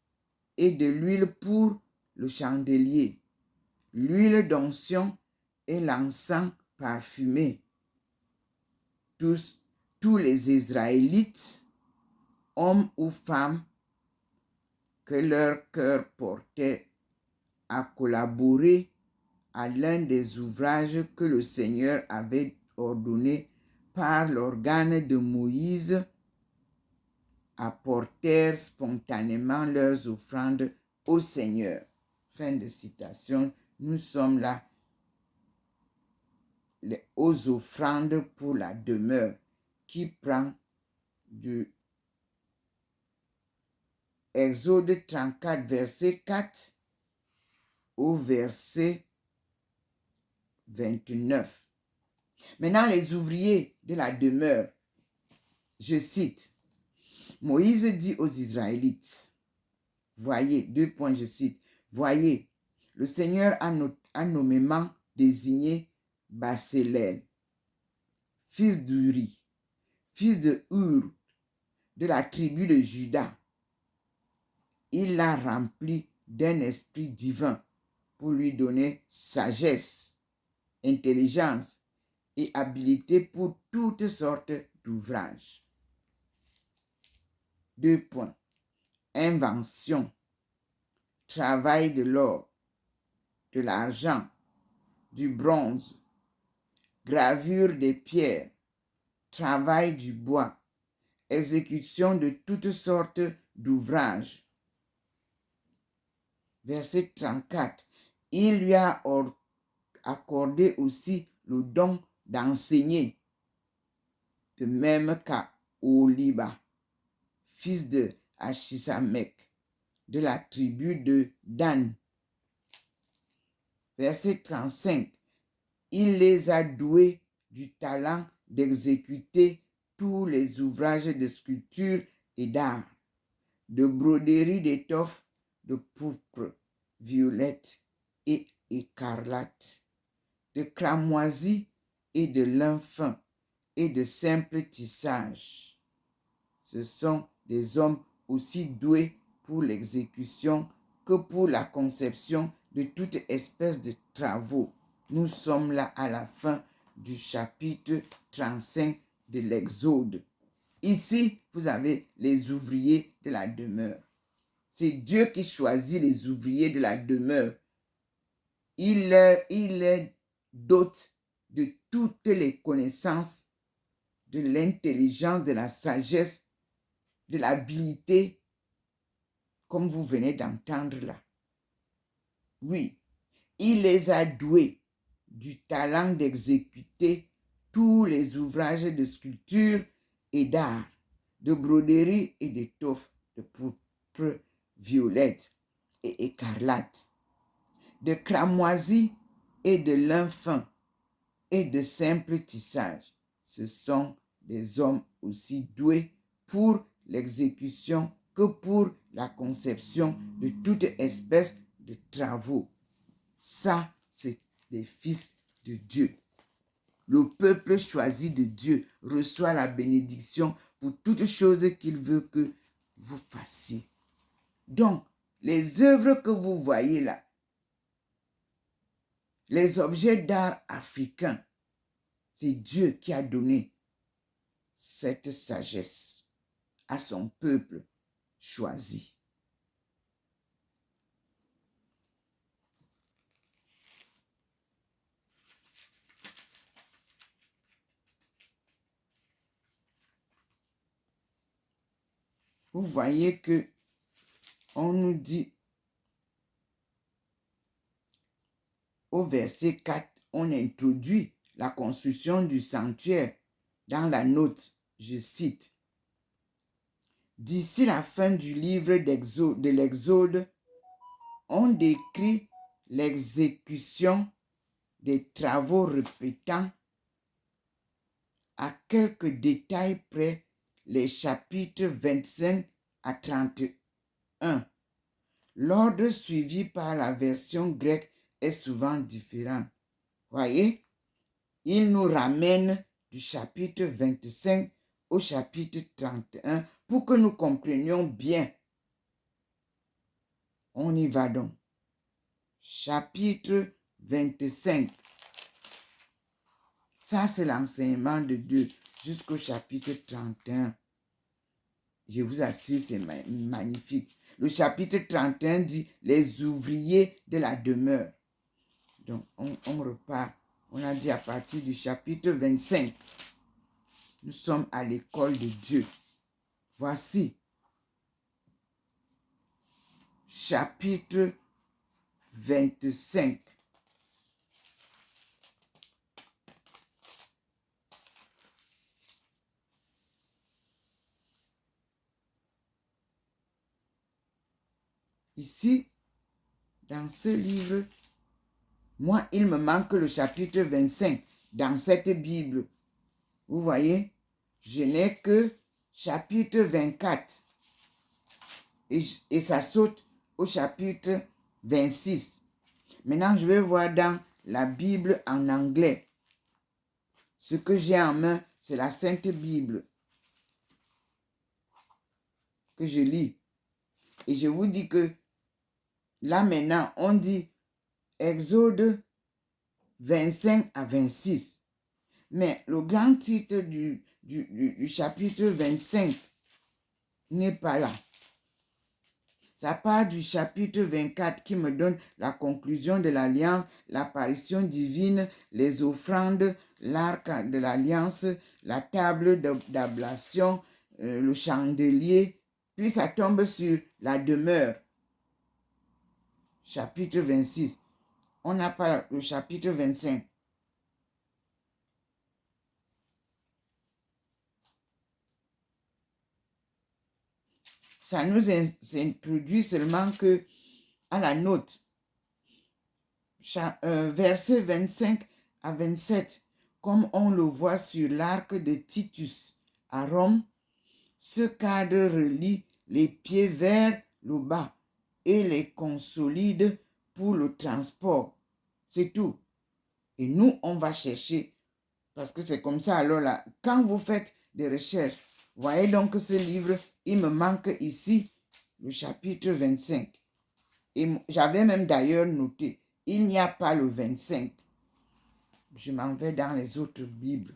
et de l'huile pour le chandelier, l'huile d'onction et l'encens parfumé. Tous les Israélites, hommes ou femmes, que leur cœur portait à collaborer à l'un des ouvrages que le Seigneur avait ordonnés par l'organe de Moïse, apportèrent spontanément leurs offrandes au Seigneur. Fin de citation. Nous sommes là aux offrandes pour la demeure qui prend du Exode 34, verset 4 au verset 29. Maintenant, les ouvriers de la demeure, je cite, Moïse dit aux Israélites, voyez, je cite, voyez, le Seigneur a nommément désigné Baselel, fils d'Uri, fils de Hur, de la tribu de Juda. Il l'a rempli d'un esprit divin pour lui donner sagesse, intelligence et habileté pour toutes sortes d'ouvrages. 2 points. Invention, travail de l'or, de l'argent, du bronze, gravure des pierres, travail du bois, exécution de toutes sortes d'ouvrages. Verset 34. Il lui a accordé aussi le don d'enseigner, de même qu'à Oliba, fils de Achisamech, de la tribu de Dan. Verset 35. Il les a doués du talent d'exécuter tous les ouvrages de sculpture et d'art, de broderie d'étoffe de pourpre, violette et écarlate, de cramoisi et de lin fin et de simple tissage. Ce sont des hommes aussi doués pour l'exécution que pour la conception de toute espèce de travaux. Nous sommes là à la fin du chapitre 35 de l'Exode. Ici, vous avez les ouvriers de la demeure. C'est Dieu qui choisit les ouvriers de la demeure. Il les dote de toutes les connaissances, de l'intelligence, de la sagesse, de l'habilité, comme vous venez d'entendre là. Oui, il les a doués du talent d'exécuter tous les ouvrages de sculpture et d'art, de broderie et d'étoffe de pourpre, violette et écarlate, de cramoisi et de lin fin et de simple tissage. Ce sont des hommes aussi doués pour l'exécution que pour la conception de toute espèce de travaux. Ça, c'est des fils de Dieu. Le peuple choisi de Dieu reçoit la bénédiction pour toutes choses qu'il veut que vous fassiez. Donc, les œuvres que vous voyez là, les objets d'art africains, c'est Dieu qui a donné cette sagesse à son peuple choisi. Vous voyez que on nous dit au verset 4, on introduit la construction du sanctuaire dans la note, je cite, « D'ici la fin du livre de l'Exode, on décrit l'exécution des travaux répétant à quelques détails près les chapitres 25 à 31. L'ordre suivi par la version grecque est souvent différent. Voyez, il nous ramène du chapitre 25 au chapitre 31 pour que nous comprenions bien. On y va donc. Chapitre 25. Ça, c'est l'enseignement de Dieu jusqu'au chapitre 31. Je vous assure, c'est magnifique. Le chapitre 31 dit « Les ouvriers de la demeure ». Donc, on repart. On a dit à partir du chapitre 25. Nous sommes à l'école de Dieu. Voici. Chapitre 25. Ici, dans ce livre, moi, il me manque le chapitre 25 dans cette Bible. Vous voyez, je n'ai que chapitre 24 et ça saute au chapitre 26. Maintenant, je vais voir dans la Bible en anglais. Ce que j'ai en main, c'est la Sainte Bible que je lis. Et je vous dis que là maintenant, on dit Exode 25 à 26. Mais le grand titre du chapitre 25 n'est pas là. Ça part du chapitre 24 qui me donne la conclusion de l'alliance, l'apparition divine, les offrandes, l'arc de l'alliance, la table d'ablation, le chandelier. Puis ça tombe sur la demeure. Chapitre 26. On n'a pas le chapitre 25. Ça nous introduit seulement que à la note. Versets 25 à 27. Comme on le voit sur l'arc de Titus à Rome, ce cadre relie les pieds vers le bas et les consolide pour le transport. C'est tout. Et nous, on va chercher. Parce que c'est comme ça. Alors là, quand vous faites des recherches, voyez donc que ce livre, il me manque ici le chapitre 25. Et j'avais même d'ailleurs noté, il n'y a pas le 25. Je m'en vais dans les autres Bibles.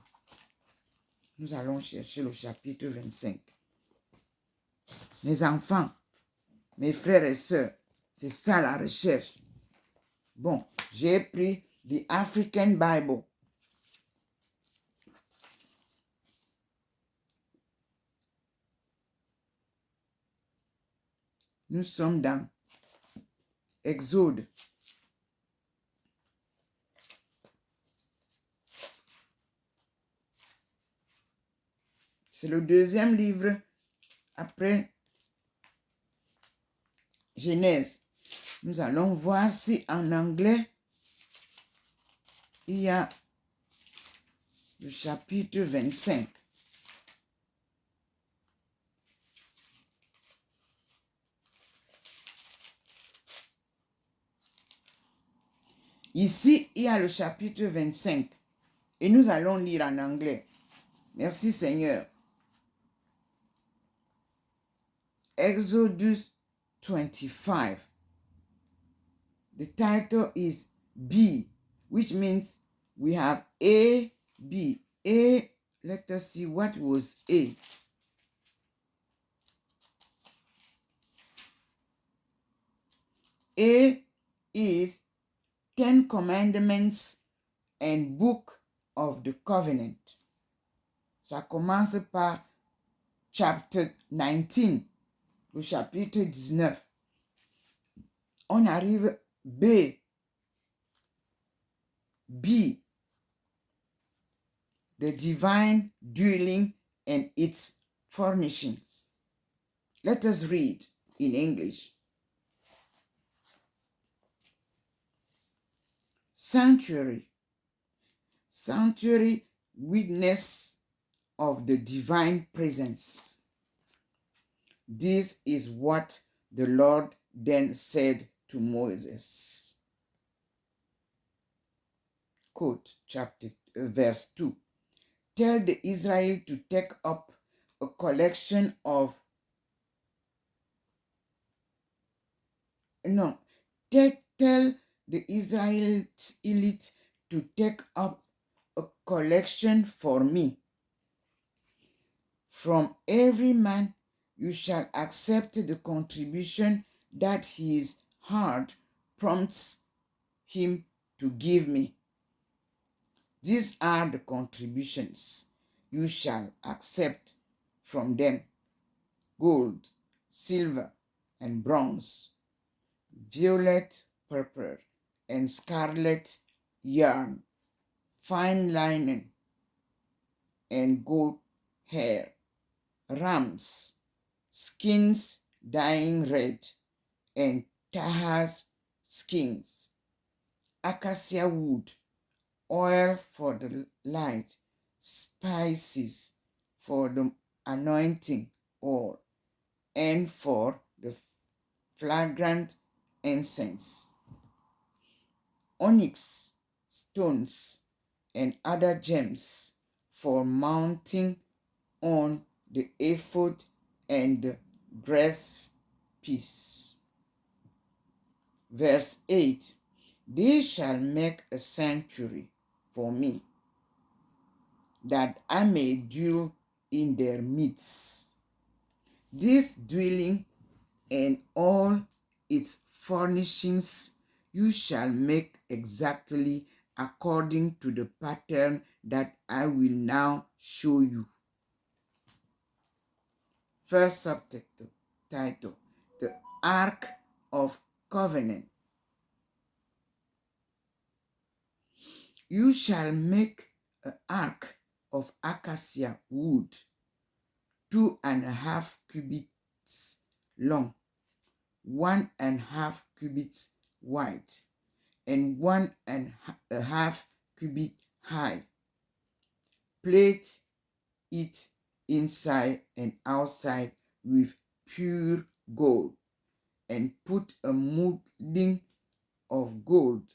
Nous allons chercher le chapitre 25. Les enfants, mes frères et sœurs, c'est ça la recherche. Bon, j'ai pris The African Bible. Nous sommes dans Exode. C'est le deuxième livre après Genèse. Nous allons voir si en anglais, il y a le chapitre 25. Ici, il y a le chapitre 25. Et nous allons lire en anglais. Merci Seigneur. Exodus 25. The title is B, which means we have A, B. A, let us see what was A. A is 10 Commandments and Book of the Covenant. Ça commence par chapitre 19, le chapitre 19. On arrive B. B, the divine dwelling and its furnishings. Let us read in English. Sanctuary. Sanctuary, witness of the divine presence. This is what the Lord then said to Moses. Quote, verse 2. Tell the Israel to take up a collection of tell the Israelites to take up a collection for me. From every man you shall accept the contribution that his heart prompts him to give me. These are the contributions you shall accept from them: gold, silver, and bronze, violet, purple, and scarlet yarn, fine linen, and goat hair, rams, skins dyeing red, and tahas skins, acacia wood, oil for the light, spices for the anointing oil, and for the fragrant incense, onyx stones, and other gems for mounting on the ephod and the breastpiece. Verse 8. They shall make a sanctuary for me, that I may dwell in their midst. This dwelling and all its furnishings you shall make exactly according to the pattern that I will now show you. First subtitle, title, The Ark of Covenant. You shall make an ark of acacia wood, 2.5 cubits long, 1.5 cubits wide, and 1.5 cubit high. Plate it inside and outside with pure gold, and put a molding of gold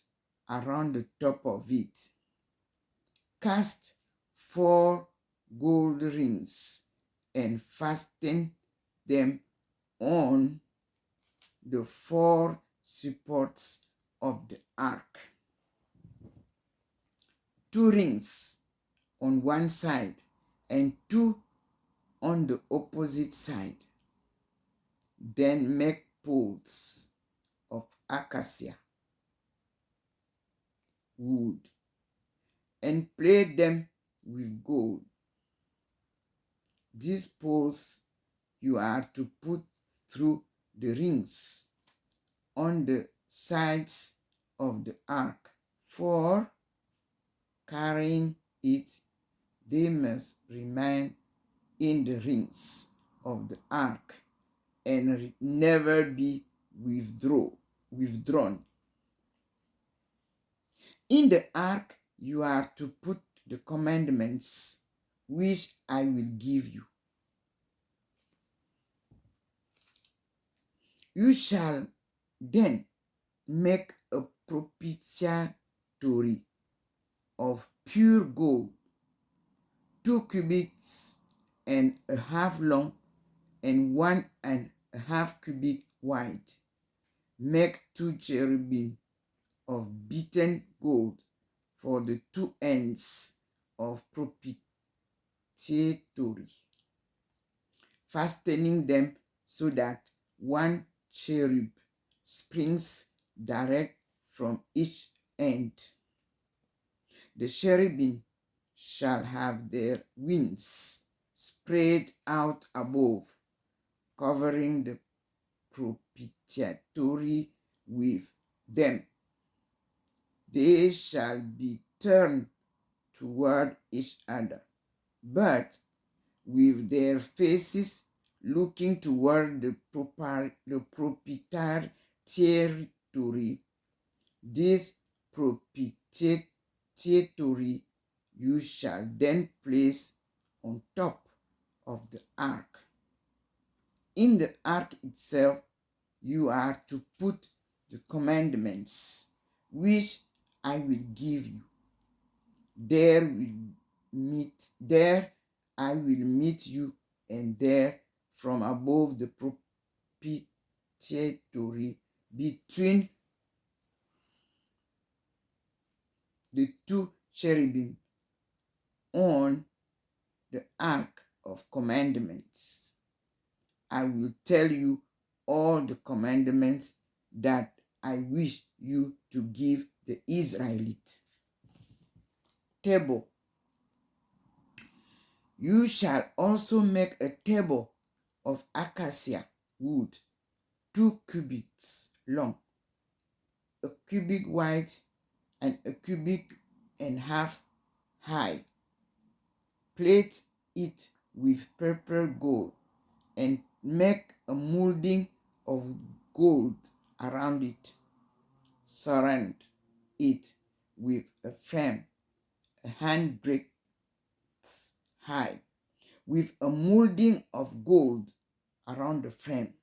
around the top of it. Cast 4 gold rings and fasten them on the 4 supports of the ark. 2 rings on one side and 2 on the opposite side. Then make poles of acacia wood and plate them with gold. These poles you are to put through the rings on the sides of the ark. For carrying it, they must remain in the rings of the ark and never be withdrawn. In the ark you are to put the commandments which I will give you. You shall then make a propitiatory of pure gold, 2 cubits and a half long, and 1.5 a half cubit wide. Make 2 cherubim of beaten gold for the 2 ends of propitiatory, fastening them so that 1 cherub springs direct from each end. The cherubim shall have their wings spread out above, covering the propitiatory with them. They shall be turned toward each other, but with their faces looking toward the propitiatory territory. This propitiatory you shall then place on top of the ark. In the ark itself, you are to put the commandments which I will give you. There I will meet you, and there from above the propitiatory between the 2 cherubim on the ark of commandments, I will tell you all the commandments that I wish you to give the Israelites. Table. You shall also make a table of acacia wood, 2 cubits long, a cubit wide, and a cubit and half high. Plate it with purple gold, and make a molding of gold around it. Surround it with a frame, a handbreadth high, with a molding of gold around the frame.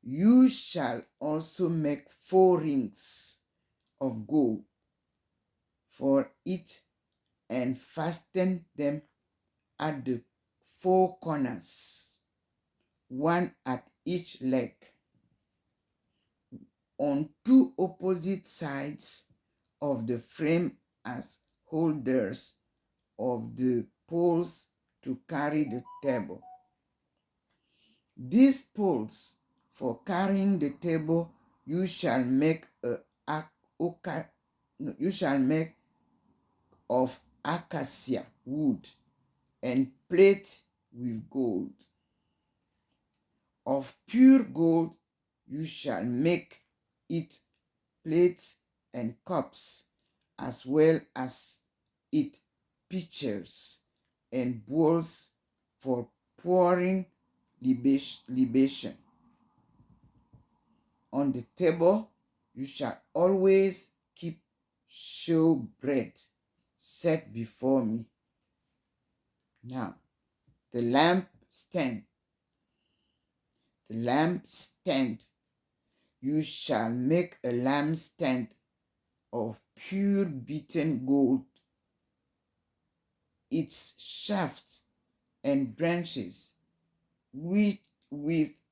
You shall also make 4 rings of gold for it, and fasten them at the 4 corners, one at each leg, on 2 opposite sides of the frame as holders of the poles to carry the table. These poles for carrying the table you shall make of acacia wood, and plate with gold. Of pure gold you shall make it plates and cups, as well as it pitchers and bowls for pouring libation. On the table you shall always keep showbread set before me. Now, the lampstand. The lampstand. You shall make a lampstand of pure beaten gold. Its shafts and branches, with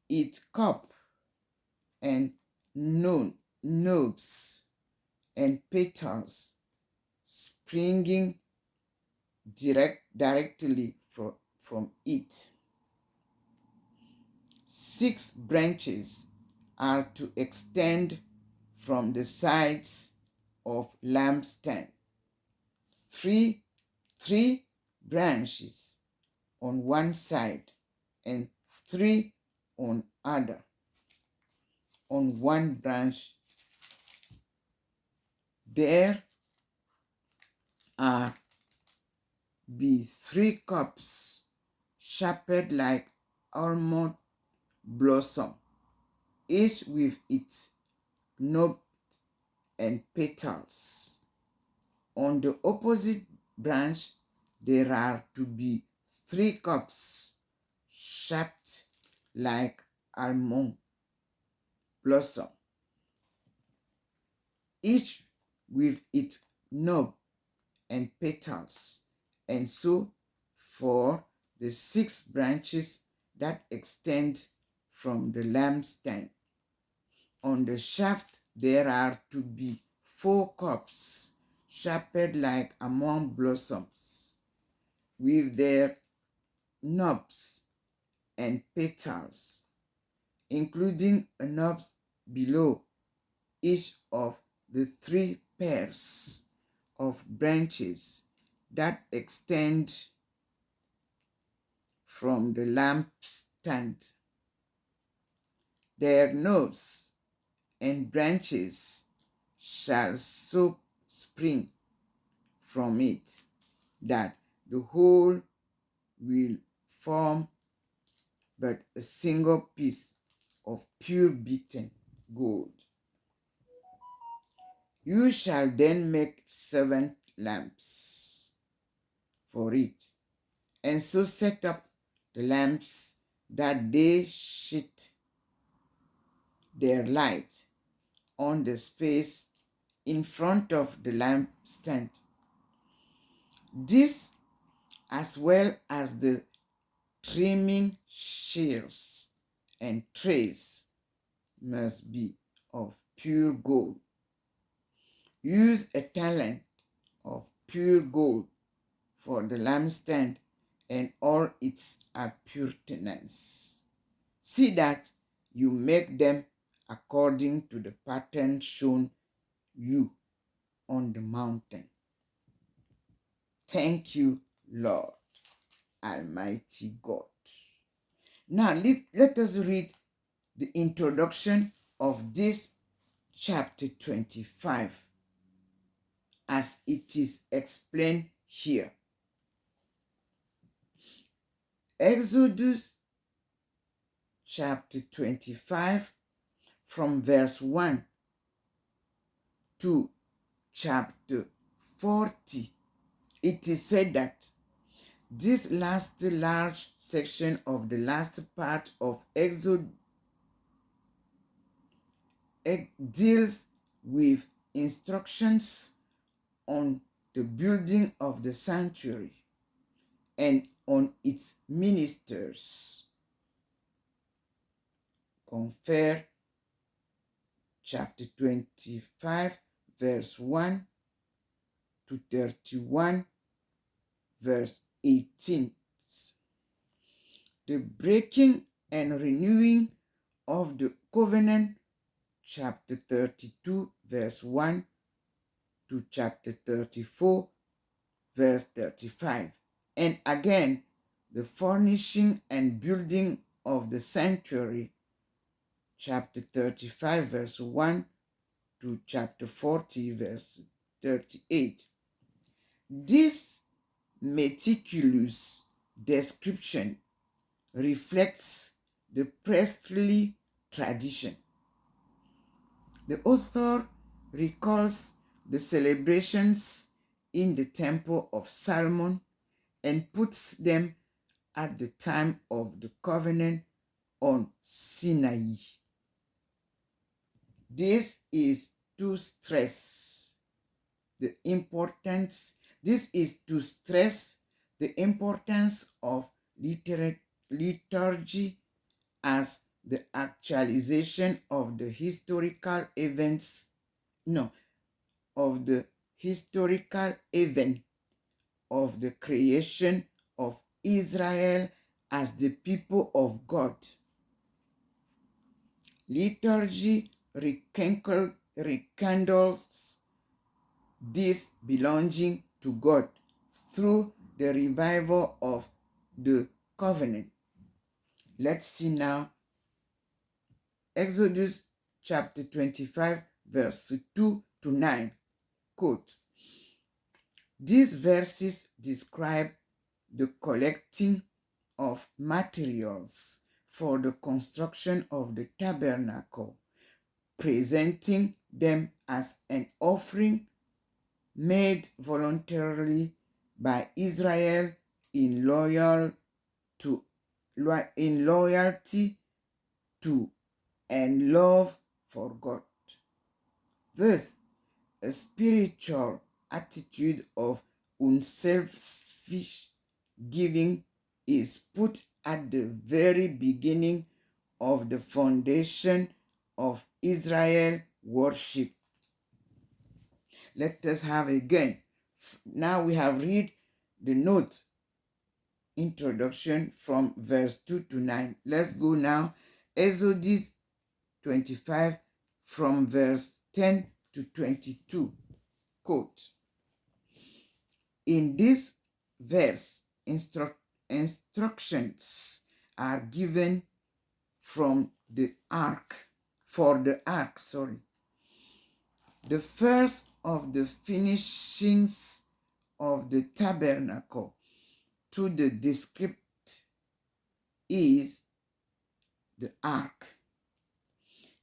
its cup and knobs and petals, springing directly from it. 6 branches are to extend from the sides of lampstand. 3 branches on one side, and 3 on other. On one branch there are be 3 cups shaped like almond blossom, each with its knob and petals. On the opposite branch there are to be 3 cups shaped like almond blossom, each with its knob and petals, and so for the 6 branches that extend from the lampstand. On the shaft there are to be 4 cups, shaped like almond blossoms, with their knobs and petals, including a knob below each of the 3 pairs of branches that extend from the lampstand. Their knobs and branches shall so spring from it, that the whole will form but a single piece of pure beaten gold. You shall then make 7 lamps for it, and so set up the lamps that they shed their light on the space in front of the lampstand. This, as well as the trimming shears and trays, must be of pure gold. Use a talent of pure gold for the lampstand and all its appurtenances. See that you make them according to the pattern shown you on the mountain. Thank you, Lord, Almighty God. Now, let us read the introduction of this chapter 25 as it is explained here. Exodus chapter 25 from verse 1 to chapter 40. It is said that this last large section of the last part of Exodus deals with instructions on the building of the sanctuary and on its ministers. Compare chapter 25, verse 1 to 31, verse 18. The breaking and renewing of the covenant, chapter 32, verse 1 to chapter 34, verse 35. And again, the furnishing and building of the sanctuary, chapter 35, verse 1 to chapter 40, verse 38. This meticulous description reflects the priestly tradition. The author recalls the celebrations in the Temple of Solomon and puts them at the time of the covenant on Sinai. This is to stress the importance of liturgy as the actualization of the historical event of the creation of Israel as the people of God. Liturgy rekindles this belonging to God through the revival of the covenant. Let's see now Exodus chapter 25, verse 2 to 9. Quote, these verses describe the collecting of materials for the construction of the tabernacle, presenting them as an offering made voluntarily by Israel in loyalty to and love for God. Thus, a spiritual attitude of unselfish giving is put at the very beginning of the foundation of Israel worship. Let us have again. Now we have read the note introduction from verse 2 to 9. Let's go now. Exodus 25 from verse 10 to 22. Quote. In this verse, instructions are given from the ark, for the ark, sorry. The first of the finishings of the tabernacle to the descript is the ark.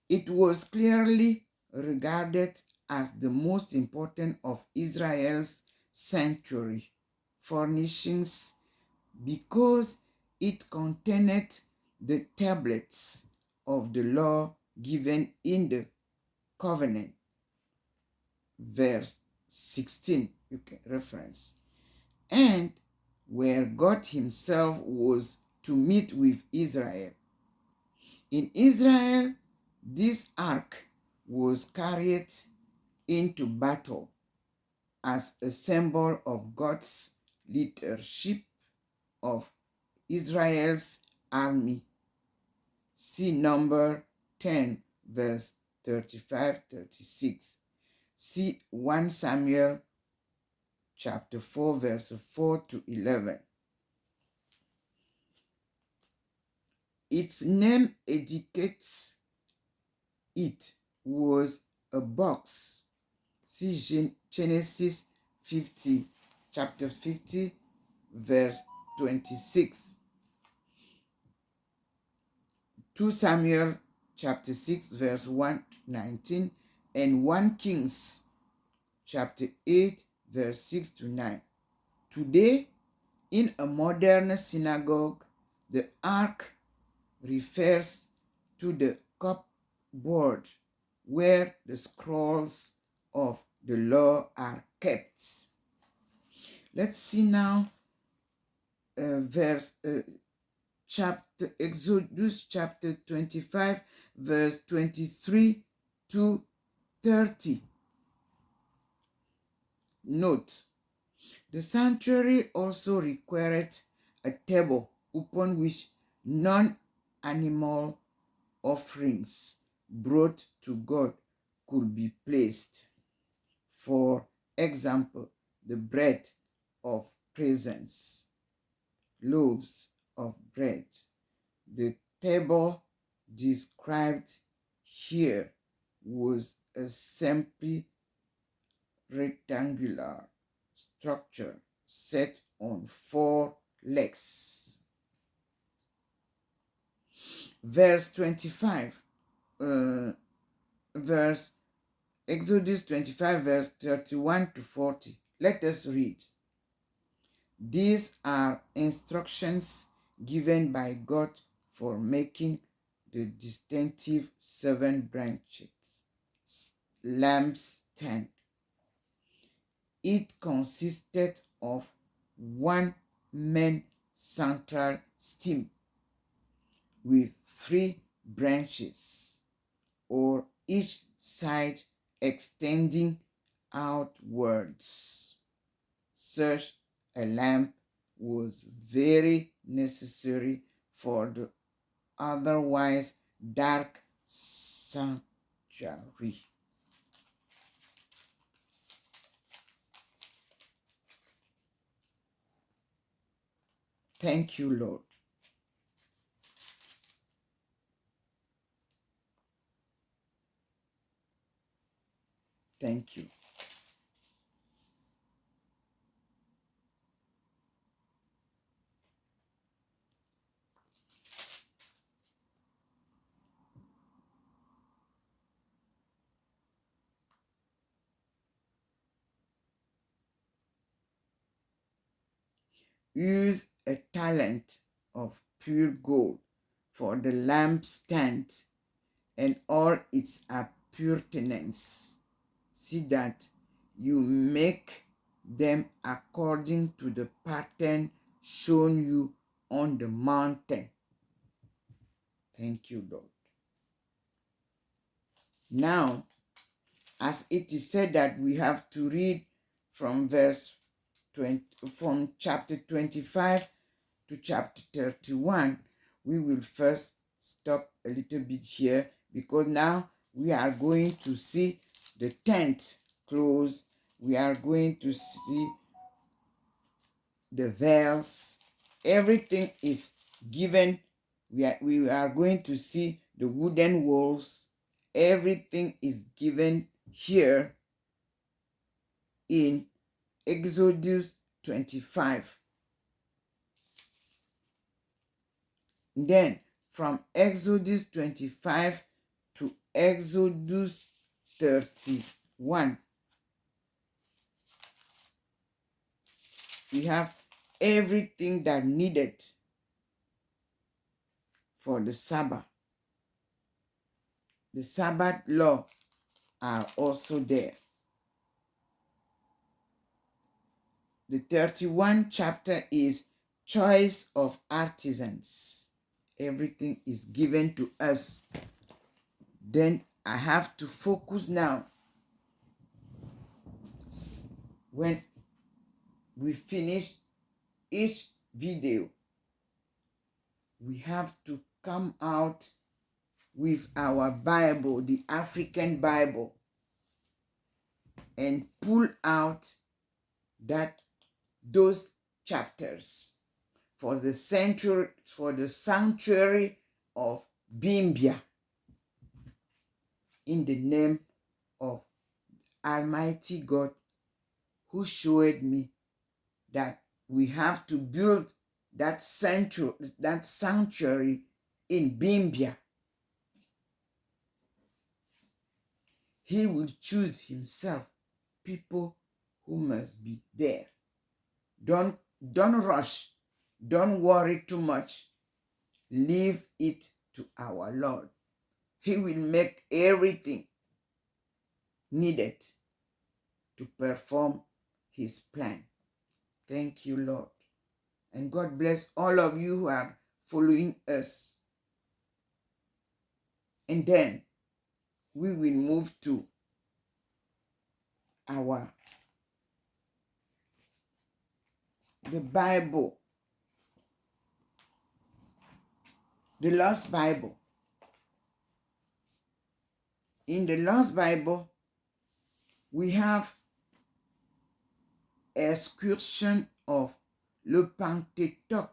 It was clearly regarded as the most important of Israel's sanctuary furnishings because it contained the tablets of the law given in the covenant. Verse 16, you can reference. And where God himself was to meet with Israel. In Israel, this ark was carried into battle as a symbol of God's leadership of Israel's army. See number 10, verse 35-36. See 1 Samuel chapter 4, verse 4 to 11. Its name indicates it was a box. See Genesis 50, chapter 50, verse 26. 2 Samuel chapter 6, verse 1 to 19, and 1 Kings chapter 8, verse 6 to 9. Today, in a modern synagogue, the ark refers to the cupboard where the scrolls of the law are kept. Let's see now Exodus chapter 25, verse 23 to 30. Note, the sanctuary also required a table upon which non-animal offerings brought to God could be placed. For example, the bread of presence, loaves of bread. The table described here was a simply rectangular structure set on 4 legs. Verse 25, Exodus 25, verse 31 to 40. Let us read. These are instructions given by God for making the distinctive 7 branches lampstand. It consisted of 1 main central stem with 3 branches, or each side extending outwards. Such a lamp was very necessary for the otherwise dark sanctuary. Thank you, Lord. Thank you. Use a talent of pure gold for the lampstand and all its appurtenances. See that you make them according to the pattern shown you on the mountain. Thank you, Lord. Now, as it is said that we have to read from from chapter 25 to chapter 31, we will first stop a little bit here because now we are going to see the tent close. We are going to see the veils. Everything is given. We are going to see the wooden walls. Everything is given here in Exodus 25. Then from Exodus 25 to Exodus 31, we have everything that needed for the Sabbath. The Sabbath law are also there. The 31 chapter is choice of artisans. Everything is given to us. Then I have to focus now. When we finish each video, we have to come out with our Bible, the African Bible, and pull out those chapters for the sanctuary of Bimbia, in the name of Almighty God, who showed me that we have to build that sanctuary in Bimbia. He will choose himself people who must be there. Don't rush. Don't worry too much. Leave it to our Lord. He will make everything needed to perform his plan. Thank you, Lord. And God bless all of you who are following us. And then we will move to the Bible, the Lost Bible. In the Lost Bible, we have excursion of le Pentateuch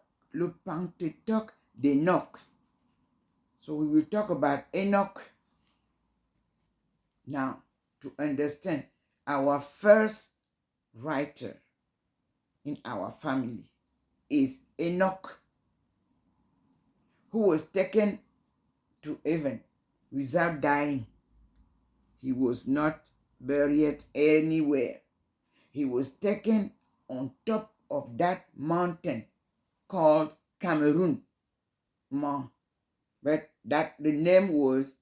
d'Enoch. So we will talk about Enoch now to understand. Our first writer in our family is Enoch, who was taken to heaven without dying. He was not buried anywhere. He was taken on top of that mountain called Cameroon Mount, but that the name was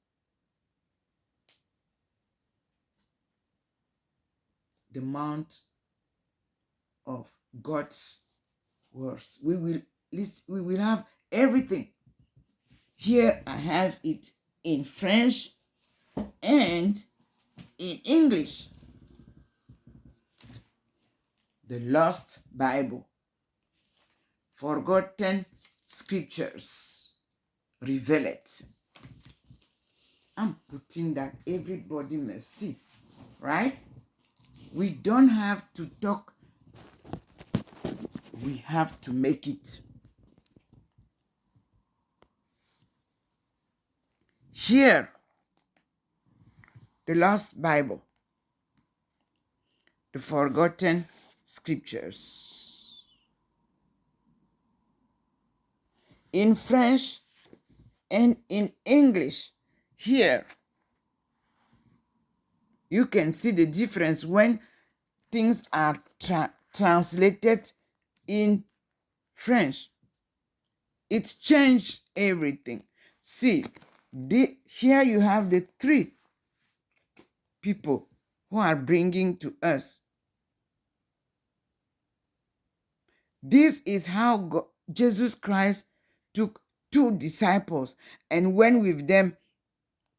the Mount of God's words. We will have everything. Here I have it in French and in English. The Lost Bible. Forgotten Scriptures Revealed. I'm putting that everybody must see, right? We don't have to talk. We have to make it. Here, the Lost Bible, the Forgotten Scriptures. In French and in English, here, you can see the difference when things are translated in French. It changed everything. See, here you have the three people who are bringing to us. This is how Jesus Christ took two disciples and went with them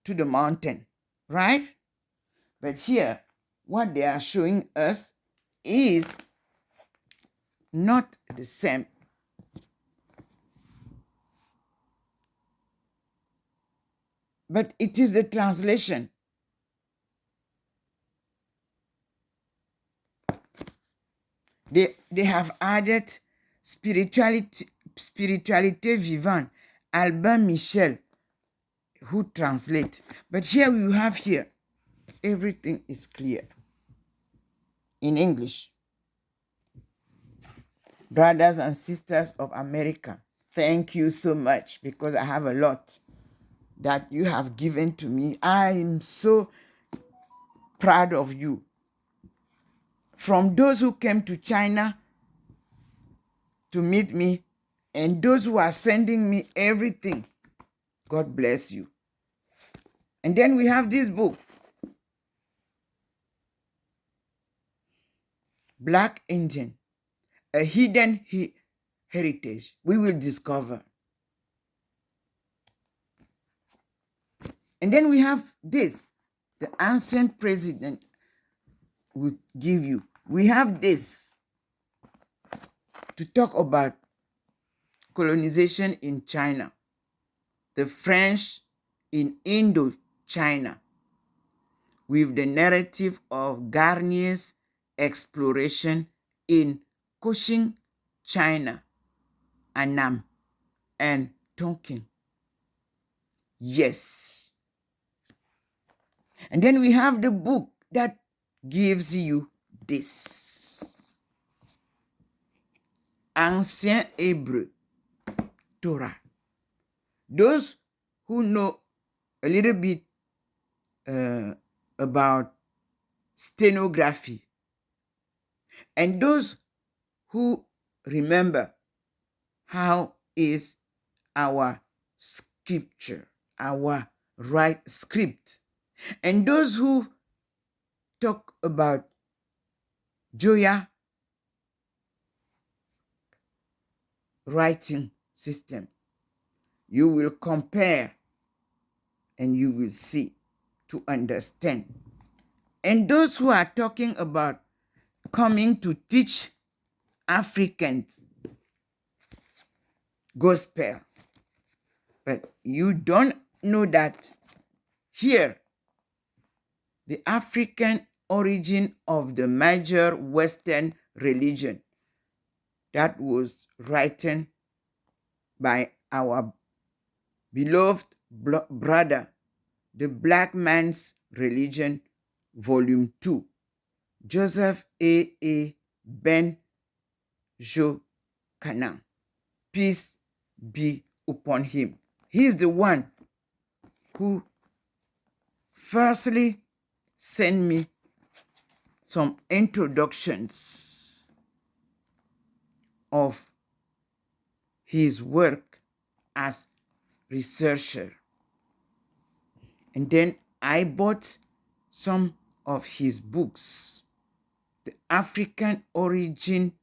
to the mountain, right? But here, what they are showing us is not the same. But it is the translation. They have added spiritualité vivante, Albin Michel, who translate. But here you have here, everything is clear in English. Brothers and sisters of America, thank you so much, because I have a lot that you have given to me. I am so proud of you. From those who came to China to meet me, and those who are sending me everything, God bless you. And then we have this book, Black Indian, a hidden heritage we will discover. And then we have this, the ancient president will give you. We have this to talk about colonization in China, the French in Indochina, with the narrative of Garnier's exploration in Cochin, China, Annam, and Tonkin. Yes. And then we have the book that gives you this. Ancien Hébreu, Torah. Those who know a little bit about stenography, and those who remember how is our scripture, our right script, and those who talk about Joya writing system, you will compare and you will see to understand. And those who are talking about coming to teach Africans gospel, but you don't know that here, the African origin of the major Western religion that was written by our beloved brother, The Black Man's Religion, Volume 2, Joseph A. Ben Jochannan. Peace be upon him. He is the one who firstly sent me some introductions of his work as researcher. And then I bought some of his books, The African Origin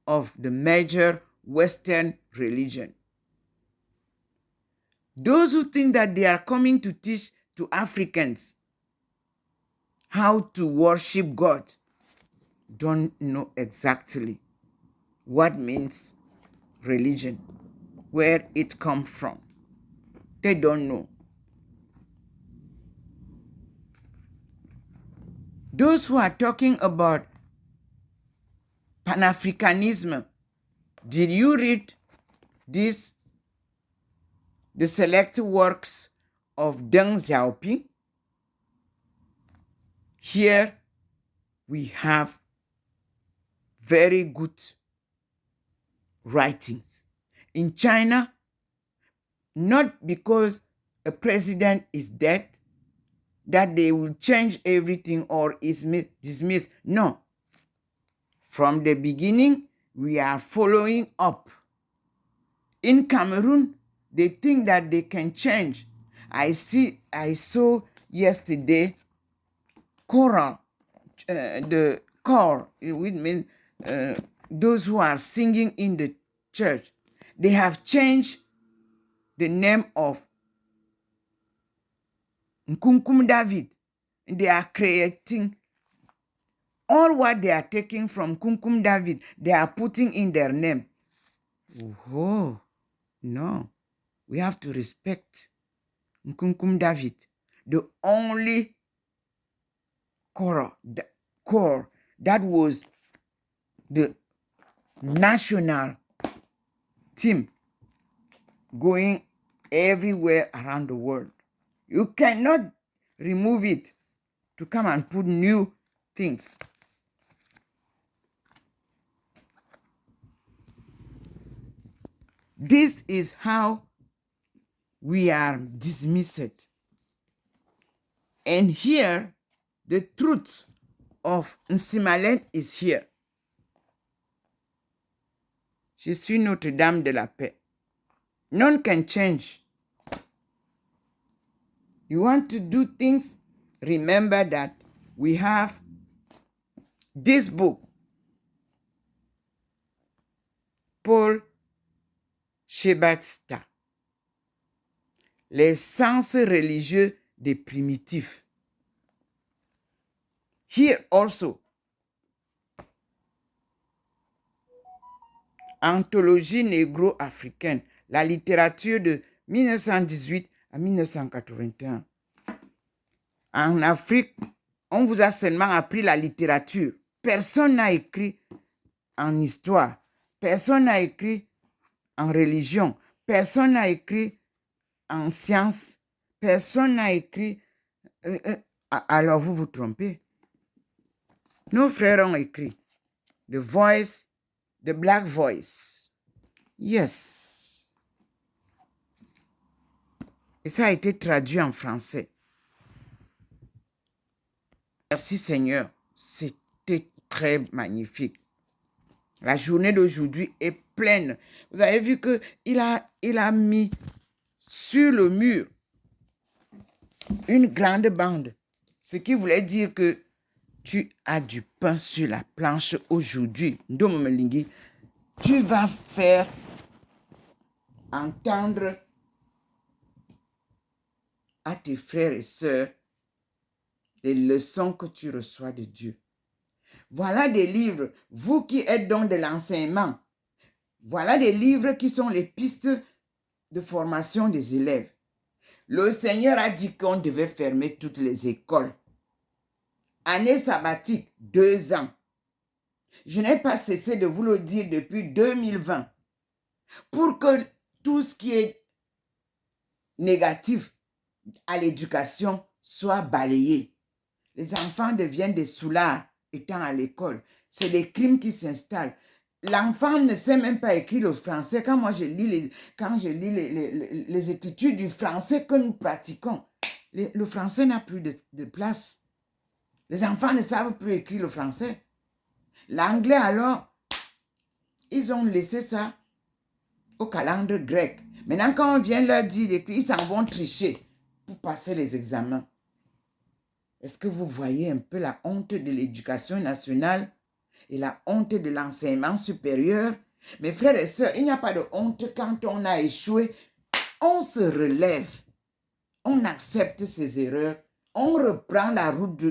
of the Major Western Religion. Those who think that they are coming to teach to Africans how to worship God don't know exactly what means religion, where it comes from. They don't know. Those who are talking about Pan-Africanism, did you read this, the select works of Deng Xiaoping? Here we have very good writings. In China, not because a president is dead, that they will change everything or is dismissed. No. From the beginning, we are following up. In Cameroon, they think that they can change. I saw yesterday choral, the choir, which means those who are singing in the church. They have changed the name of Nkunkum David. They are creating all what they are taking from Nkunkum David, they are putting in their name. Oh, no. We have to respect Nkunkum David, the only core that was the national team going everywhere around the world. You cannot remove it to come and put new things. This is how we are dismissed. And here, the truth of Nsimalen is here. Je suis Notre-Dame de la Paix. None can change. You want to do things? Remember that we have this book, Paul Shebasta, Les sens religieux des primitifs. Here also, Anthologie négro-africaine, la littérature de 1918 à 1981. En Afrique, on vous a seulement appris la littérature. Personne n'a écrit en histoire. Personne n'a écrit en religion. Personne n'a écrit en sciences. Personne n'a écrit... alors vous vous trompez. Nos frères ont écrit The Voice, The Black Voice. Yes. Et ça a été traduit en français. Merci Seigneur. C'était très magnifique. La journée d'aujourd'hui est pleine. Vous avez vu qu'il a mis sur le mur une grande bande. Ce qui voulait dire que tu as du pain sur la planche aujourd'hui. Tu vas faire entendre à tes frères et sœurs les leçons que tu reçois de Dieu. Voilà des livres, vous qui êtes dans de l'enseignement, voilà des livres qui sont les pistes de formation des élèves. Le Seigneur a dit qu'on devait fermer toutes les écoles. Année sabbatique, 2 ans. Je n'ai pas cessé de vous le dire depuis 2020 pour que tout ce qui est négatif à l'éducation soit balayé. Les enfants deviennent des soulards étant à l'école. C'est des crimes qui s'installent. L'enfant ne sait même pas écrire le français. Quand moi je lis les écritures du français que nous pratiquons, le français n'a plus de place. Les enfants ne savent plus écrire le français. L'anglais alors, ils ont laissé ça au calendrier grec. Maintenant, quand on vient leur dire d'écrire, ils s'en vont tricher pour passer les examens. Est-ce que vous voyez un peu la honte de l'éducation nationale et la honte de l'enseignement supérieur? Mes frères et sœurs, il n'y a pas de honte quand on a échoué. On se relève. On accepte ses erreurs. On reprend la route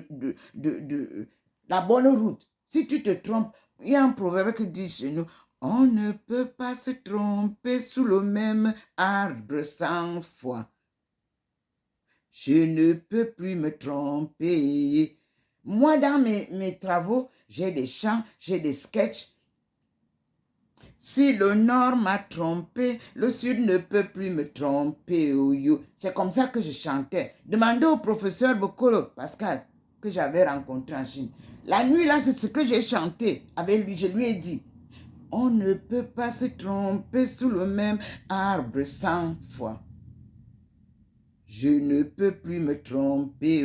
la bonne route. Si tu te trompes, il y a un proverbe qui dit chez nous, on ne peut pas se tromper sous le même arbre 100 fois. Je ne peux plus me tromper. Moi, dans mes travaux, j'ai des chants, j'ai des sketchs. Si le nord m'a trompé, le sud ne peut plus me tromper. C'est comme ça que je chantais. Demandez au professeur Bokolo, Pascal, que j'avais rencontré en Chine. La nuit, là, c'est ce que j'ai chanté avec lui. Je lui ai dit, on ne peut pas se tromper sous le même arbre 100 fois. Je ne peux plus me tromper.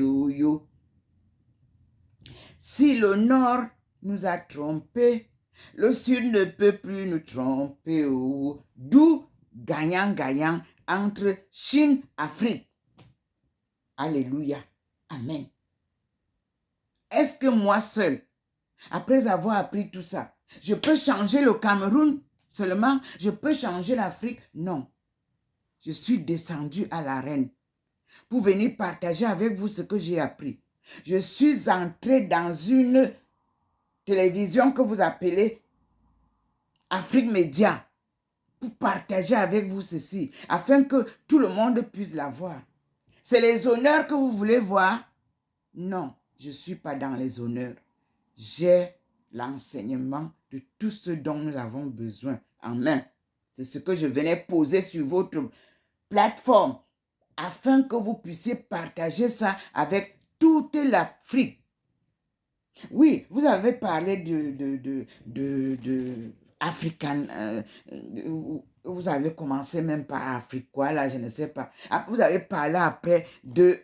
Si le nord nous a trompés, le sud ne peut plus nous tromper. D'où gagnant-gagnant entre Chine et Afrique. Alléluia. Amen. Est-ce que moi seul, après avoir appris tout ça, je peux changer le Cameroun seulement? Je peux changer l'Afrique? Non. je suis descendu à l'arène pour venir partager avec vous ce que j'ai appris. Je suis entré dans une télévision que vous appelez Afrique Média pour partager avec vous ceci, afin que tout le monde puisse la voir. C'est les honneurs que vous voulez voir? Non, je ne suis pas dans les honneurs. J'ai l'enseignement de tout ce dont nous avons besoin en main. C'est ce que je venais poser sur votre plateforme afin que vous puissiez partager ça avec toute l'Afrique. Oui, vous avez parlé de African, vous avez commencé même par Africois, là, je ne sais pas. Vous avez parlé après de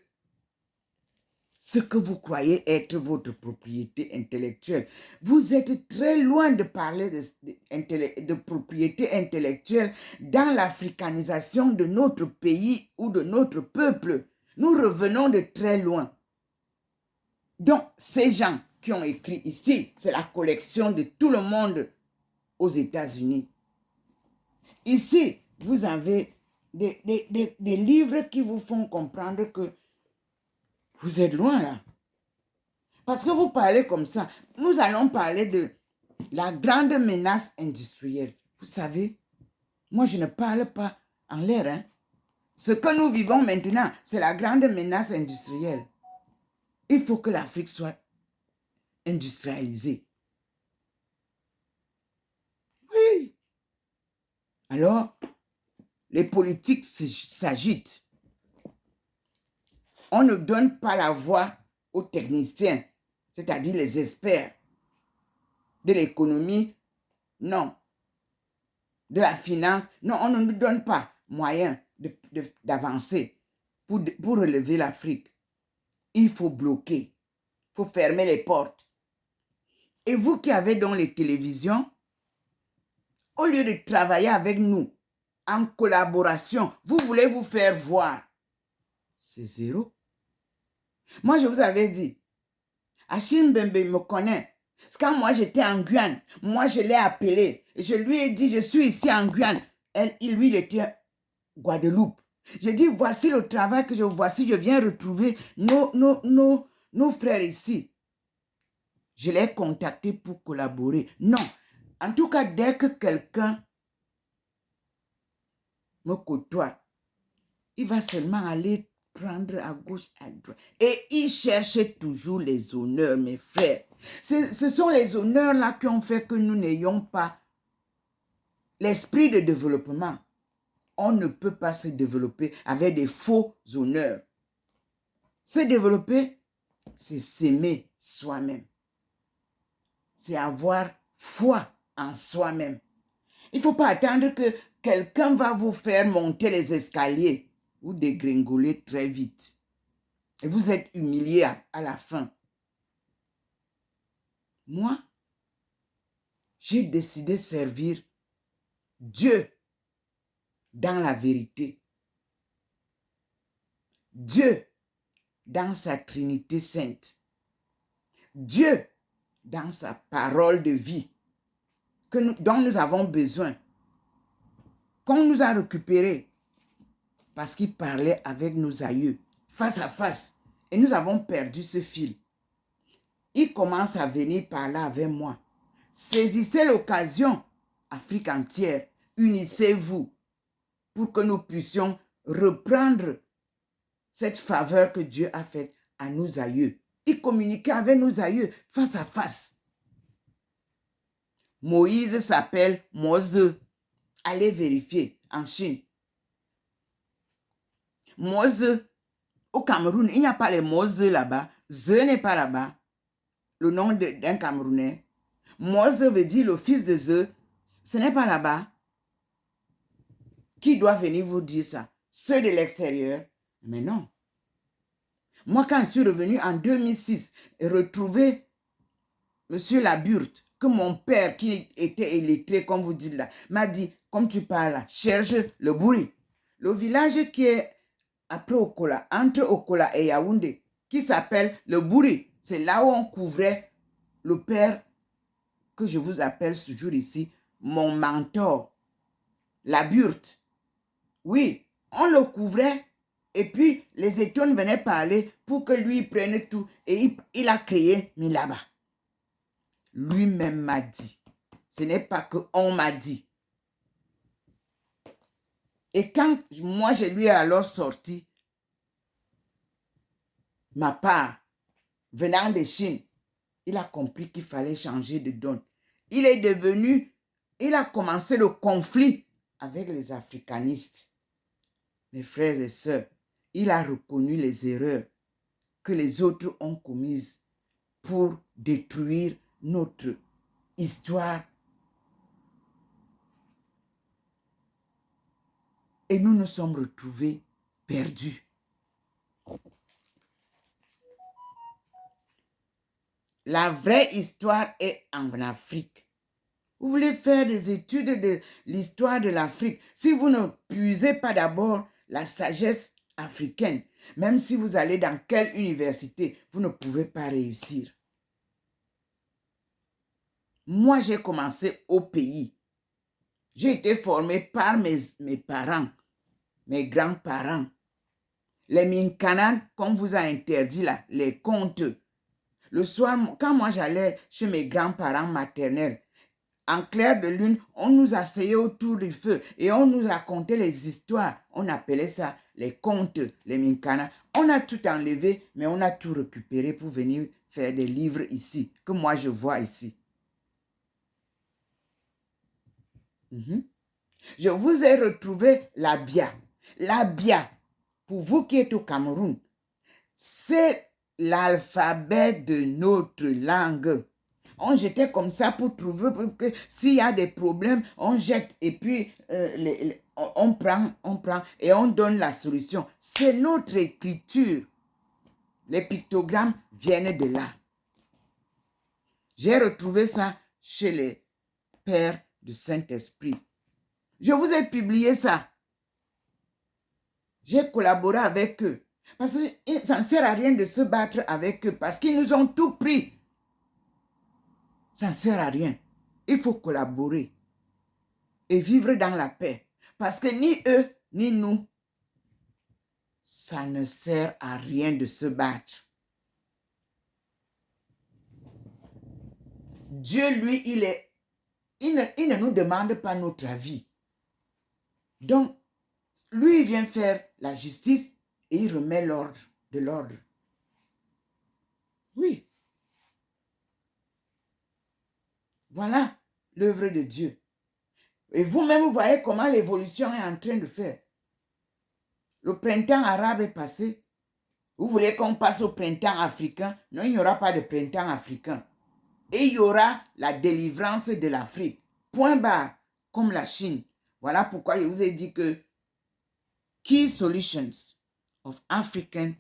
ce que vous croyez être votre propriété intellectuelle. Vous êtes très loin de parler de propriété intellectuelle dans l'africanisation de notre pays ou de notre peuple. Nous revenons de très loin. Donc, ces gens qui ont écrit ici, c'est la collection de tout le monde aux États-Unis. Ici, vous avez des livres qui vous font comprendre que vous êtes loin là. Parce que vous parlez comme ça. Nous allons parler de la grande menace industrielle. Vous savez, moi je ne parle pas en l'air. Hein. Ce que nous vivons maintenant, c'est la grande menace industrielle. Il faut que l'Afrique soit industrialisée. Oui. Alors, les politiques s'agitent. On ne donne pas la voix aux techniciens, c'est-à-dire les experts de l'économie, non. De la finance, non, on ne nous donne pas moyen d'avancer pour relever l'Afrique. Il faut bloquer, il faut fermer les portes. Et vous qui avez donc les télévisions, au lieu de travailler avec nous en collaboration, vous voulez vous faire voir. C'est zéro. Moi, je vous avais dit, Achille Mbembe me connaît. Quand moi, j'étais en Guyane, moi, je l'ai appelé. Et je lui ai dit, je suis ici en Guyane. Lui, il était Guadeloupe. J'ai dit, voici le travail que je viens retrouver nos frères ici. Je l'ai contacté pour collaborer. Non. En tout cas, dès que quelqu'un me côtoie, il va seulement aller prendre à gauche, à droite. Et il cherche toujours les honneurs, mes frères. Ce sont les honneurs-là qui ont fait que nous n'ayons pas l'esprit de développement. On ne peut pas se développer avec des faux honneurs. Se développer, c'est s'aimer soi-même. C'est avoir foi en soi-même. Il ne faut pas attendre que quelqu'un va vous faire monter les escaliers. Vous dégringolez très vite. Et vous êtes humilié à la fin. Moi, j'ai décidé de servir Dieu dans la vérité. Dieu dans sa Trinité sainte. Dieu dans sa parole de vie dont nous avons besoin. Qu'on nous a récupérés parce qu'il parlait avec nos aïeux face à face. Et nous avons perdu ce fil. Il commence à venir par là avec moi. Saisissez l'occasion, Afrique entière, unissez-vous pour que nous puissions reprendre cette faveur que Dieu a faite à nos aïeux. Il communiquait avec nos aïeux face à face. Moïse s'appelle Mose. Allez vérifier en Chine. Mose, au Cameroun, il n'y a pas les Mose là-bas. Ze n'est pas là-bas. Le nom d'un Camerounais. Mose veut dire le fils de Ze. Ce n'est pas là-bas. Qui doit venir vous dire ça? Ceux de l'extérieur? Mais non. Moi, quand je suis revenu en 2006 et retrouvé M. Laburte, que mon père, qui était illettré, comme vous dites là, m'a dit, comme tu parles là, cherche le Bouri. Le village qui est après Okola, entre Okola et Yaoundé, qui s'appelle le Bouri. C'est là où on couvrait le père que je vous appelle toujours ici, mon mentor, Laburte. Oui, on le couvrait et puis les étoiles venaient parler pour que lui prenne tout et il a créé Milaba. Lui-même m'a dit. Ce n'est pas que on m'a dit. Et quand moi je lui ai alors sorti ma part venant de Chine, il a compris qu'il fallait changer de donne. Il a commencé le conflit avec les africanistes. Mes frères et sœurs, il a reconnu les erreurs que les autres ont commises pour détruire notre histoire. Et nous nous sommes retrouvés perdus. La vraie histoire est en Afrique. Vous voulez faire des études de l'histoire de l'Afrique. Si vous ne puisez pas d'abord la sagesse africaine, même si vous allez dans quelle université, vous ne pouvez pas réussir. Moi, j'ai commencé au pays. J'ai été formé par mes parents, mes grands-parents. Les Minkanan, comme vous a interdit là, les contes. Le soir, quand moi j'allais chez mes grands-parents maternels, en clair de lune, on nous asseyait autour du feu et on nous racontait les histoires. On appelait ça les contes, les Minkana. On a tout enlevé, mais on a tout récupéré pour venir faire des livres ici, que moi je vois ici. Je vous ai retrouvé l'Abia. L'Abia, pour vous qui êtes au Cameroun, c'est l'alphabet de notre langue. On jetait comme ça pour trouver que s'il y a des problèmes, on jette et puis on prend et on donne la solution. C'est notre écriture. Les pictogrammes viennent de là. J'ai retrouvé ça chez les pères du Saint-Esprit. Je vous ai publié ça. J'ai collaboré avec eux. Parce que ça ne sert à rien de se battre avec eux parce qu'ils nous ont tout pris. Ça ne sert à rien. Il faut collaborer et vivre dans la paix. Parce que ni eux, ni nous, ça ne sert à rien de se battre. Dieu, lui, il ne nous demande pas notre avis. Donc, lui, il vient faire la justice et il remet de l'ordre. Oui. Voilà l'œuvre de Dieu. Et vous-même, vous voyez comment l'évolution est en train de faire. Le printemps arabe est passé. Vous voulez qu'on passe au printemps africain? Non, il n'y aura pas de printemps africain. Et il y aura la délivrance de l'Afrique. Point barre, comme la Chine. Voilà pourquoi je vous ai dit que Key Solutions of African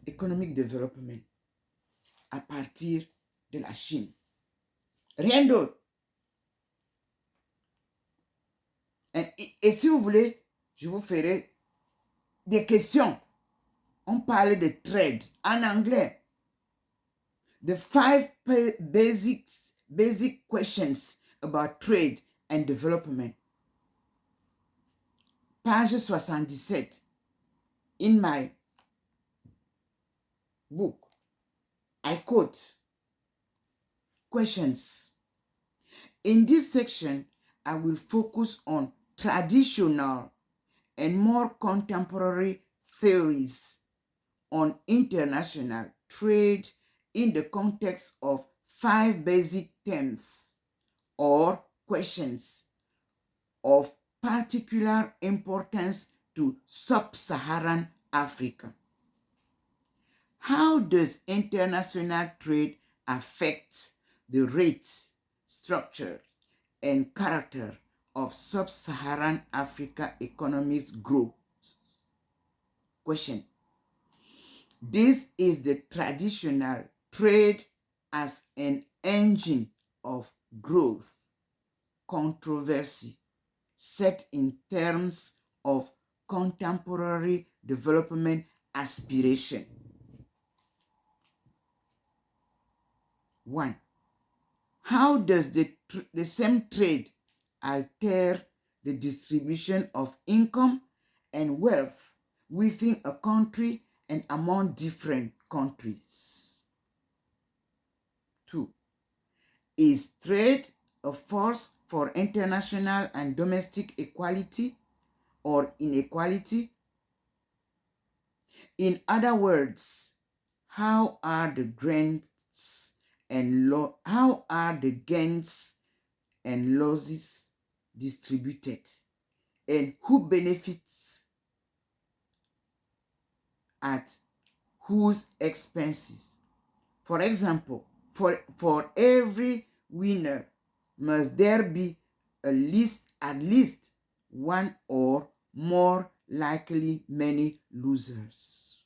Economic Development à partir de la Chine. Rien d'autre. Et si vous voulez, je vous ferai des questions. On parle de trade en anglais. The 5 basic questions about trade and development. Page 77. In my book, I quote, questions. In this section, I will focus on traditional and more contemporary theories on international trade in the context of 5 basic themes or questions of particular importance to sub-Saharan Africa. How does international trade affect the rate, structure, and character of sub-Saharan Africa economic growth? Question. This is the traditional trade as an engine of growth, controversy, set in terms of contemporary development aspiration. 1. How does the same trade alter the distribution of income and wealth within a country and among different countries. 2. Is trade a force for international and domestic equality or inequality? In other words, how are the gains and losses distributed, and who benefits at whose expenses? For example, for every winner, must there be at least one or more likely many losers?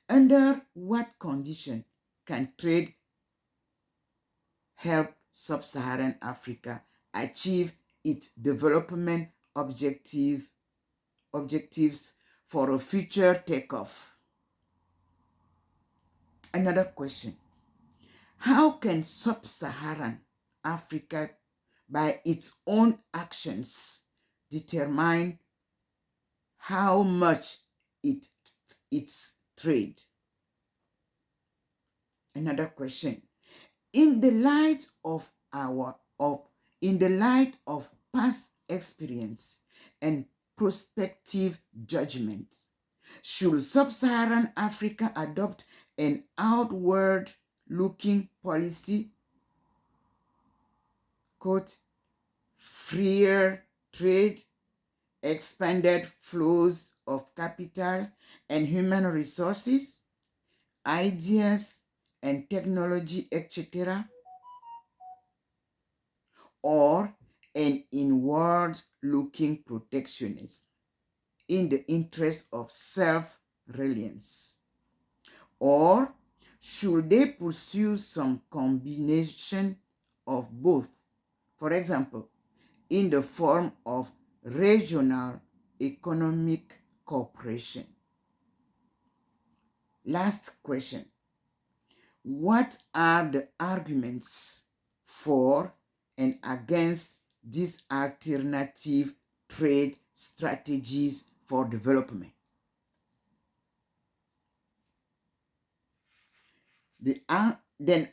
Under what condition can trade help sub-Saharan Africa achieve its development objectives for a future takeoff? Another question: how can sub-Saharan Africa, by its own actions, determine how much its trade? Another question: in the light of past experience and prospective judgment, should sub-Saharan Africa adopt an outward-looking policy, quote, freer trade, expanded flows of capital and human resources, ideas and technology, etc., or an inward-looking protectionism in the interest of self-reliance? Or should they pursue some combination of both, for example, in the form of regional economic cooperation? Last question: what are the arguments for and against these alternative trade strategies for development? Then